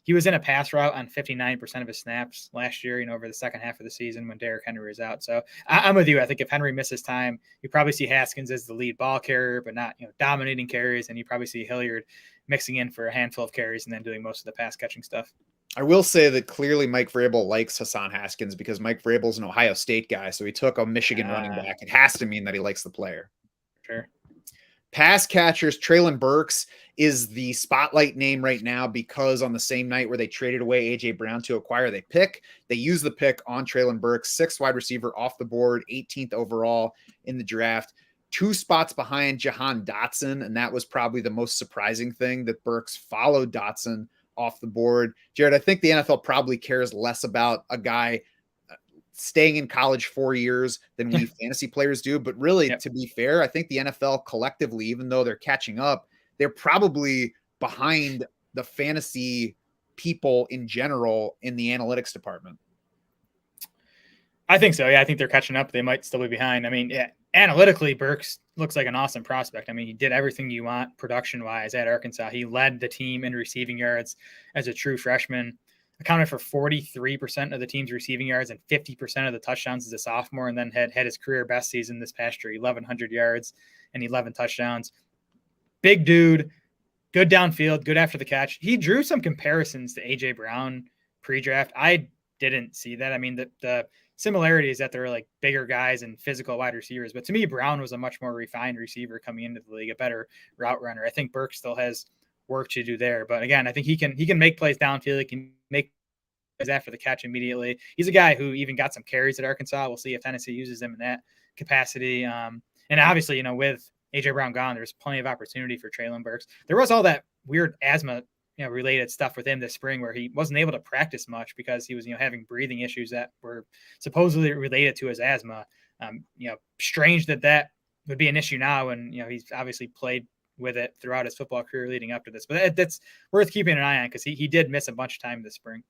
Speaker 2: He was in a pass route on 59% of his snaps last year, over the second half of the season when Derrick Henry was out. So I'm with you. I think if Henry misses time, you probably see Haskins as the lead ball carrier, but not dominating carries, and you probably see Hilliard mixing in for a handful of carries and then doing most of the pass catching stuff.
Speaker 1: I will say that clearly Mike Vrabel likes Hassan Haskins because Mike Vrabel's an Ohio State guy, so he took a Michigan running back. It has to mean that he likes the player.
Speaker 2: Sure.
Speaker 1: Pass catchers, Treylon Burks is the spotlight name right now because on the same night where they traded away A.J. Brown to acquire they use the pick on Treylon Burks, 6th wide receiver off the board, 18th overall in the draft, 2 spots behind Jahan Dotson, and that was probably the most surprising thing that Burks followed Dotson off the board. Jared, I think the NFL probably cares less about a guy staying in college 4 years than we fantasy players do. But really, to be fair, I think the NFL collectively, even though they're catching up, they're probably behind the fantasy people in general in the analytics department.
Speaker 2: I think so. Yeah, I think they're catching up. They might still be behind. I mean, analytically, Burks looks like an awesome prospect. I mean, he did everything you want production-wise at Arkansas. He led the team in receiving yards as a true freshman, accounted for 43% of the team's receiving yards and 50% of the touchdowns as a sophomore, and then had his career best season this past year, 1,100 yards and 11 touchdowns. Big dude, good downfield, good after the catch. He drew some comparisons to A.J. Brown pre-draft. I didn't see that. I mean, the similarity is that they're like bigger guys and physical wide receivers. But to me, Brown was a much more refined receiver coming into the league, a better route runner. I think Burke still has work to do there. But again, I think he can make plays downfield. He can make plays after the catch immediately. He's a guy who even got some carries at Arkansas. We'll see if Tennessee uses him in that capacity. And obviously, with A.J. Brown gone, there's plenty of opportunity for Treylon Burks. There was all that weird asthma related stuff with him this spring where he wasn't able to practice much because he was, having breathing issues that were supposedly related to his asthma. Strange that would be an issue now. And, he's obviously played with it throughout his football career leading up to this, but that's worth keeping an eye on because he did miss a bunch of time this spring.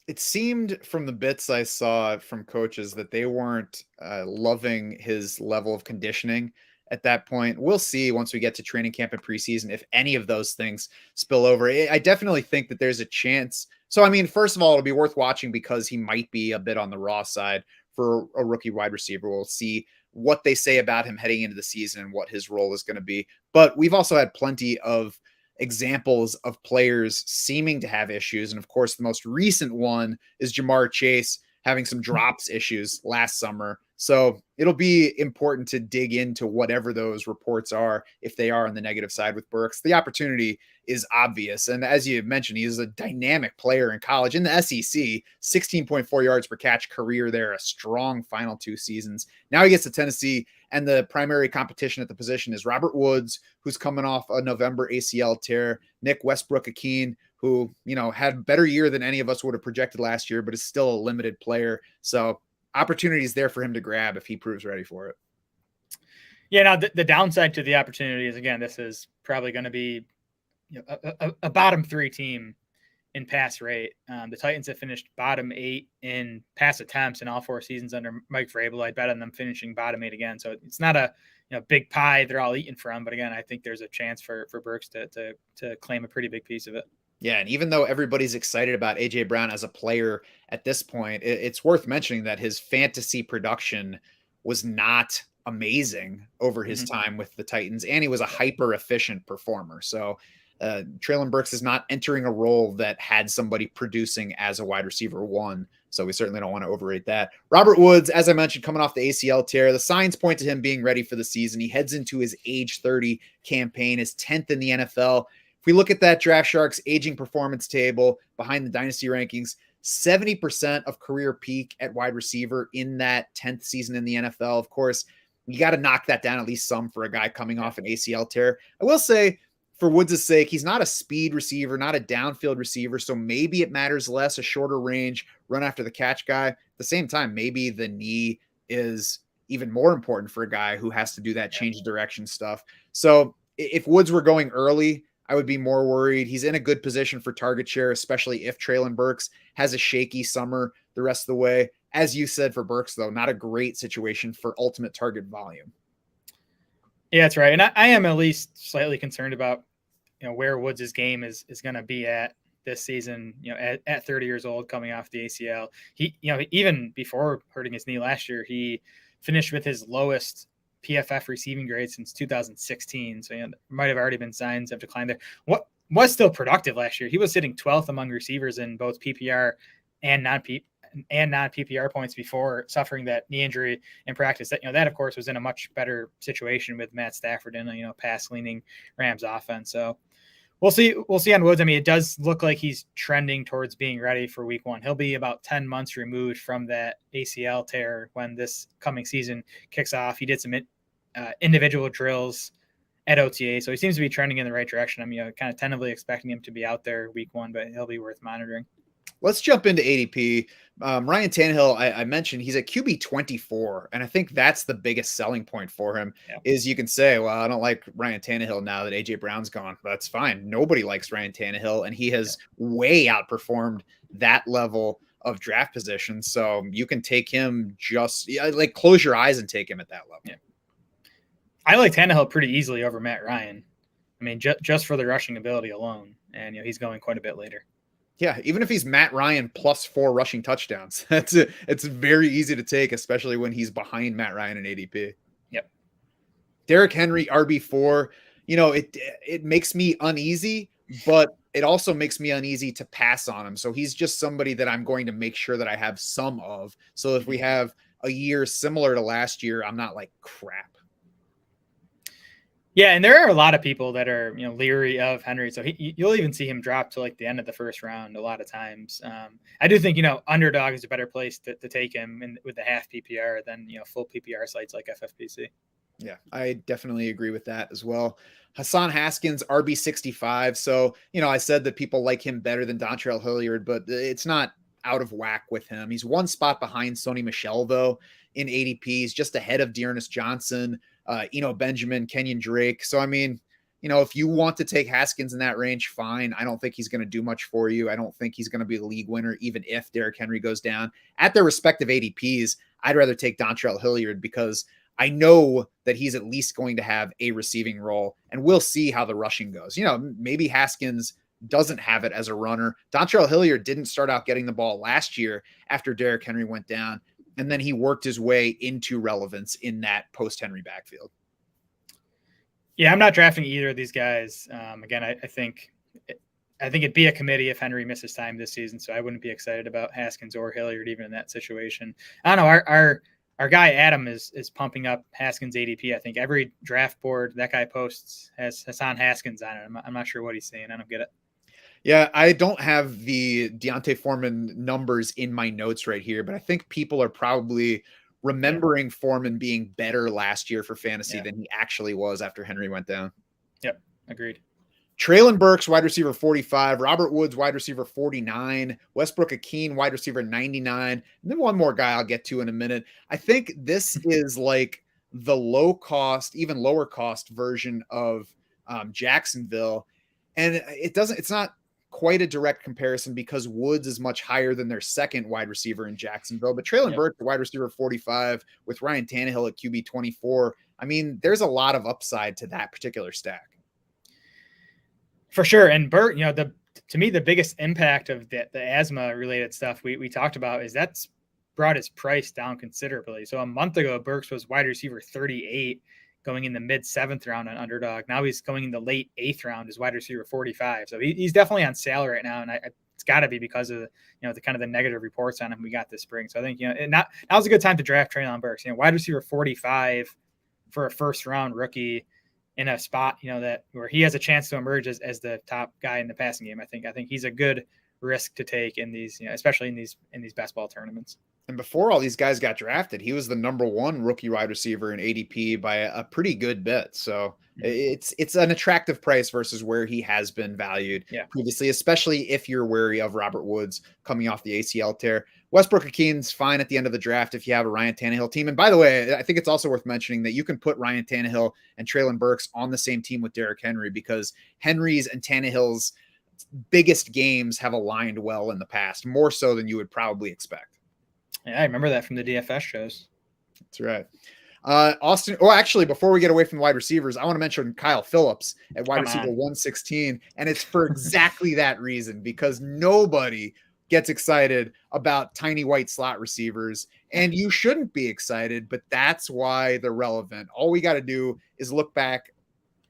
Speaker 1: It seemed from the bits I saw from coaches that they weren't loving his level of conditioning at that point. We'll see once we get to training camp and preseason if any of those things spill over. I definitely think that there's a chance. So, I mean, first of all, it'll be worth watching because he might be a bit on the raw side for a rookie wide receiver. We'll see what they say about him heading into the season and what his role is going to be. But we've also had plenty of examples of players seeming to have issues. And of course, the most recent one is Jamar Chase having some drops issues last summer. So it'll be important to dig into whatever those reports are, if they are on the negative side with Burks. The opportunity is obvious. And as you mentioned, he is a dynamic player in college. In the SEC, 16.4 yards per catch career there, a strong final 2 seasons. Now he gets to Tennessee, and the primary competition at the position is Robert Woods, who's coming off a November ACL tear, Nick Westbrook-Ikhine, who, had a better year than any of us would have projected last year, but is still a limited player. So opportunities there for him to grab if he proves ready for it.
Speaker 2: Yeah. Now the downside to the opportunity is, again, this is probably going to be a bottom 3 team in pass rate. The Titans have finished bottom 8 in pass attempts in all 4 seasons under Mike Vrabel. I'd bet on them finishing bottom 8 again. So it's not a big pie they're all eating from. But again, I think there's a chance for Burks to claim a pretty big piece of it.
Speaker 1: Yeah, and even though everybody's excited about A.J. Brown as a player at this point, it's worth mentioning that his fantasy production was not amazing over his time with the Titans, and he was a hyper-efficient performer. So Treylon Burks is not entering a role that had somebody producing as a wide receiver 1, so we certainly don't want to overrate that. Robert Woods, as I mentioned, coming off the ACL tear, the signs point to him being ready for the season. He heads into his age 30 campaign, his 10th in the NFL. If we look at that Draft Sharks aging performance table behind the dynasty rankings, 70% of career peak at wide receiver in that 10th season in the NFL. Of course, you got to knock that down at least some for a guy coming off an ACL tear. I will say, for Woods' sake, he's not a speed receiver, not a downfield receiver, so maybe it matters less, a shorter range, run after the catch guy. At the same time, maybe the knee is even more important for a guy who has to do that change of direction stuff. So if Woods were going early, I would be more worried. He's in a good position for target share, especially if Treylon Burks has a shaky summer the rest of the way. As you said for Burks, though, not a great situation for ultimate target volume.
Speaker 2: Yeah, that's right. And I am at least slightly concerned about, where Woods' game is going to be at this season, at 30 years old, coming off the ACL. He, even before hurting his knee last year, he finished with his lowest PFF receiving grade since 2016. So, there might have already been signs of decline there. What was still productive last year? He was sitting 12th among receivers in both PPR and non-PPR points before suffering that knee injury in practice. That of course was in a much better situation with Matt Stafford in a pass leaning Rams offense. So we'll see on Woods. I mean, it does look like he's trending towards being ready for week 1. He'll be about 10 months removed from that ACL tear when this coming season kicks off. He did some individual drills at OTA, so he seems to be trending in the right direction. I'm kind of tentatively expecting him to be out there week 1, but he'll be worth monitoring.
Speaker 1: Let's jump into ADP. Ryan Tannehill, I mentioned he's at QB 24, and I think that's the biggest selling point for him.
Speaker 2: Yeah.
Speaker 1: Is you can say, well, I don't like Ryan Tannehill now that AJ Brown's gone. That's fine. Nobody likes Ryan Tannehill, and he has way outperformed that level of draft position. So you can take him like close your eyes and take him at that level.
Speaker 2: Yeah. I like Tannehill pretty easily over Matt Ryan. I mean, just for the rushing ability alone, and he's going quite a bit later.
Speaker 1: Yeah, even if he's Matt Ryan plus 4 rushing touchdowns, it's very easy to take, especially when he's behind Matt Ryan in ADP.
Speaker 2: Yep.
Speaker 1: Derrick Henry, RB4, it makes me uneasy, but it also makes me uneasy to pass on him. So he's just somebody that I'm going to make sure that I have some of. So if we have a year similar to last year, I'm not like crap.
Speaker 2: Yeah, and there are a lot of people that are leery of Henry, so you'll even see him drop to like the end of the first round a lot of times. I do think underdog is a better place to take him with the half PPR than full PPR sites like FFPC.
Speaker 1: Yeah, I definitely agree with that as well. Hassan Haskins, RB65. So I said that people like him better than Dontrell Hilliard, but it's not out of whack with him. He's one spot behind Sony Michel though in ADP. He's just ahead of Dearness Johnson. Benjamin, Kenyon Drake. So, I mean, if you want to take Haskins in that range, fine. I don't think he's going to do much for you. I don't think he's going to be a league winner, even if Derrick Henry goes down. At their respective ADPs, I'd rather take Dontrell Hilliard because I know that he's at least going to have a receiving role, and we'll see how the rushing goes. Maybe Haskins doesn't have it as a runner. Dontrell Hilliard didn't start out getting the ball last year after Derrick Henry went down. And then he worked his way into relevance in that post-Henry backfield.
Speaker 2: Yeah, I'm not drafting either of these guys. Again, I think it'd be a committee if Henry misses time this season, so I wouldn't be excited about Haskins or Hilliard even in that situation. I don't know. Our guy Adam is pumping up Haskins ADP. I think every draft board that guy posts has Hassan Haskins on it. I'm not sure what he's saying. I don't get it.
Speaker 1: Yeah, I don't have the Deontay Foreman numbers in my notes right here, but I think people are probably remembering Foreman being better last year for fantasy than he actually was after Henry went down.
Speaker 2: Yep, agreed.
Speaker 1: Traylon Burks, wide receiver 45, Robert Woods, wide receiver 49, Westbrook Etienne, wide receiver 99, and then one more guy I'll get to in a minute. I think this is like the low cost, even lower cost version of Jacksonville. And it's not quite a direct comparison because Woods is much higher than their second wide receiver in Jacksonville, but Traylon Burks, wide receiver 45 with Ryan Tannehill at QB 24. I mean, there's a lot of upside to that particular stack.
Speaker 2: For sure. And Burke, to me, the biggest impact of the asthma related stuff we talked about is that's brought his price down considerably. So a month ago, Burks was wide receiver 38 going in the mid 7th round on underdog. Now he's going in the late 8th round as wide receiver 45. So he's definitely on sale right now. And it's got to be because of the kind of the negative reports on him we got this spring. So I think, now's a good time to draft Traylon Burks, wide receiver 45 for a first round rookie in a spot, that where he has a chance to emerge as the top guy in the passing game. I think he's a good risk to take in these, especially in these best ball tournaments.
Speaker 1: And before all these guys got drafted, he was the number 1 rookie wide receiver in ADP by a pretty good bit. So it's an attractive price versus where he has been valued previously, especially if you're wary of Robert Woods coming off the ACL tear. Westbrook Akine's fine at the end of the draft if you have a Ryan Tannehill team. And by the way, I think it's also worth mentioning that you can put Ryan Tannehill and Traylon Burks on the same team with Derrick Henry because Henry's and Tannehill's biggest games have aligned well in the past, more so than you would probably expect.
Speaker 2: Yeah, I remember that from the DFS shows.
Speaker 1: That's right. Austin. Oh, actually, before we get away from the wide receivers, I want to mention Kyle Phillips at wide receiver 116. And it's for exactly that reason, because nobody gets excited about tiny white slot receivers. And you shouldn't be excited, but that's why they're relevant. All we got to do is look back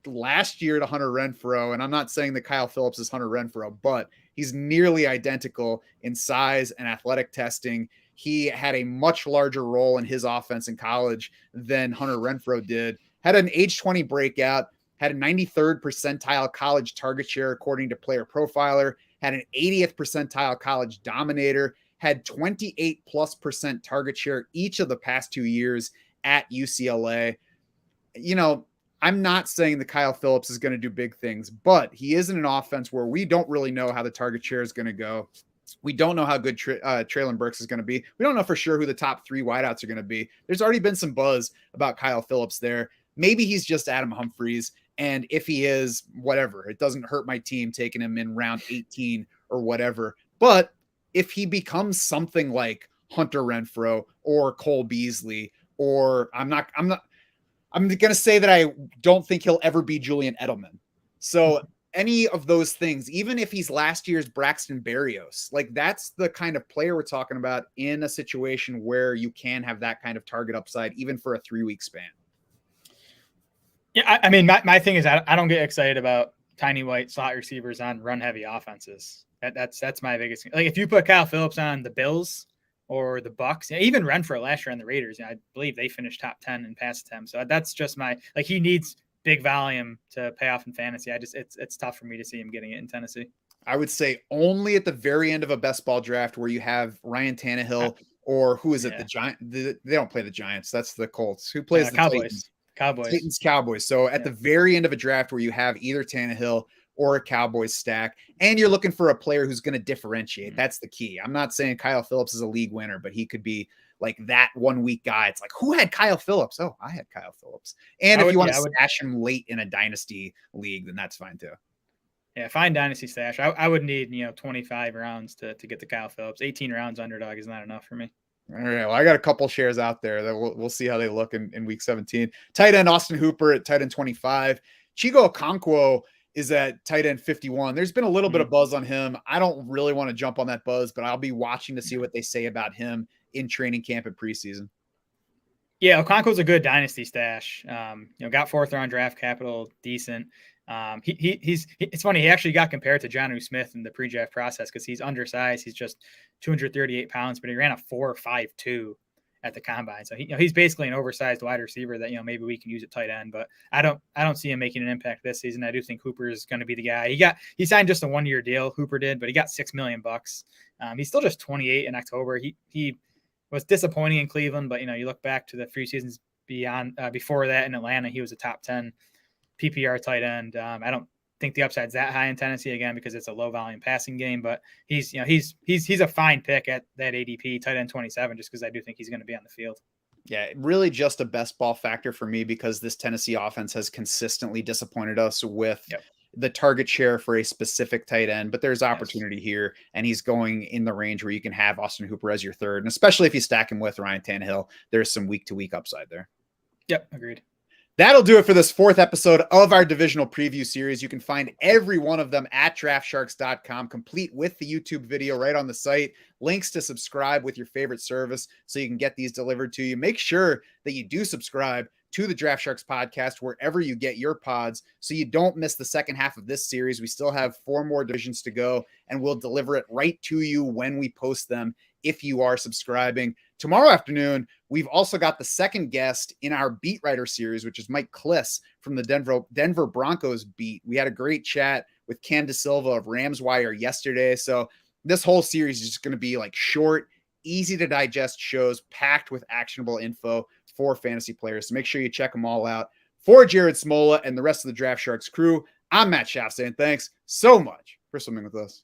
Speaker 1: last year to Hunter Renfrow. And I'm not saying that Kyle Phillips is Hunter Renfrow, but he's nearly identical in size and athletic testing. He had a much larger role in his offense in college than Hunter Renfrow did. Had an age 20 breakout, had a 93rd percentile college target share according to Player Profiler, had an 80th percentile college dominator, had 28+% target share each of the past 2 years at UCLA. I'm not saying that Kyle Phillips is going to do big things, but he is in an offense where we don't really know how the target share is going to go. We don't know how good Treylon Burks is going to be. We don't know for sure who the top 3 wideouts are going to be. There's already been some buzz about Kyle Phillips there. Maybe he's just Adam Humphries. And if he is, whatever, it doesn't hurt my team taking him in round 18 or whatever. But if he becomes something like Hunter Renfrow or Cole Beasley, or I'm going to say that I don't think he'll ever be Julian Edelman. So any of those things, even if he's last year's Braxton Berrios, like that's the kind of player we're talking about in a situation where you can have that kind of target upside, even for a 3-week span.
Speaker 2: Yeah, I mean, my thing is I don't get excited about tiny white slot receivers on run heavy offenses. That's my biggest. Like if you put Kyle Phillips on the Bills or the Bucks, even Renfrow last year on the Raiders, I believe they finished top 10 in pass attempts. So that's just he needs big volume to pay off in fantasy. It's tough for me to see him getting it in Tennessee.
Speaker 1: I would say only at the very end of a best ball draft where you have Ryan Tannehill or who is it? The Giants. They don't play the Giants. That's the Colts. Who plays the
Speaker 2: Cowboys?
Speaker 1: Titans, Cowboys. So at the very end of a draft where you have either Tannehill or a Cowboys stack, and you're looking for a player who's going to differentiate. That's the key. I'm not saying Kyle Phillips is a league winner, but he could be like that 1-week guy. It's like, who had Kyle Phillips? Oh, I had Kyle Phillips. And if you want to stash him late in a dynasty league, then that's fine too.
Speaker 2: Yeah, fine dynasty stash. I would need 25 rounds to get the Kyle Phillips. 18 rounds underdog is not enough for me.
Speaker 1: All right. Well, I got a couple shares out there that we'll see how they look in week 17. Tight end Austin Hooper at tight end 25. Chigo Okonkwo is at tight end 51. There's been a little bit of buzz on him. I don't really want to jump on that buzz, but I'll be watching to see what they say about him in training camp and preseason.
Speaker 2: Yeah, Okonkwo's a good dynasty stash. Got 4th round draft capital, decent. It's funny. He actually got compared to Jonnu Smith in the pre-draft process because he's undersized. He's just 238 pounds, but he ran a 4.52 at the combine. So he's basically an oversized wide receiver that maybe we can use at tight end. But I don't see him making an impact this season. I do think Hooper is going to be the guy. He signed just a 1-year deal. Hooper did, but he got $6 million. He's still just 28 in October. He was disappointing in Cleveland, but you look back to the 3 seasons before that in Atlanta, he was a top 10 PPR tight end. I don't think the upside's that high in Tennessee again because it's a low volume passing game, but he's a fine pick at that ADP tight end 27 just because I do think he's going to be on the field.
Speaker 1: Yeah, really just a best ball factor for me because this Tennessee offense has consistently disappointed us with the target share for a specific tight end, but there's opportunity here, and he's going in the range where you can have Austin Hooper as your third, and especially if you stack him with Ryan Tannehill, there's some week-to-week upside there.
Speaker 2: Yep, agreed.
Speaker 1: That'll do it for this 4th episode of our divisional preview series. You can find every one of them at draftsharks.com, complete with the YouTube video right on the site. Links to subscribe with your favorite service so you can get these delivered to you. Make sure that you do subscribe to the Draft Sharks podcast wherever you get your pods so you don't miss the second half of this series. We still have 4 more divisions to go, and we'll deliver it right to you when we post them if you are subscribing. Tomorrow afternoon, we've also got the second guest in our beat writer series, which is Mike Kliss from the Denver Broncos beat. We had a great chat with Cam DeSilva of Rams Wire yesterday. So this whole series is just going to be like short, easy to digest shows packed with actionable info for fantasy players. So make sure you check them all out. For Jared Smola and the rest of the Draft Sharks crew, I'm Matt Schaff saying thanks so much for swimming with us.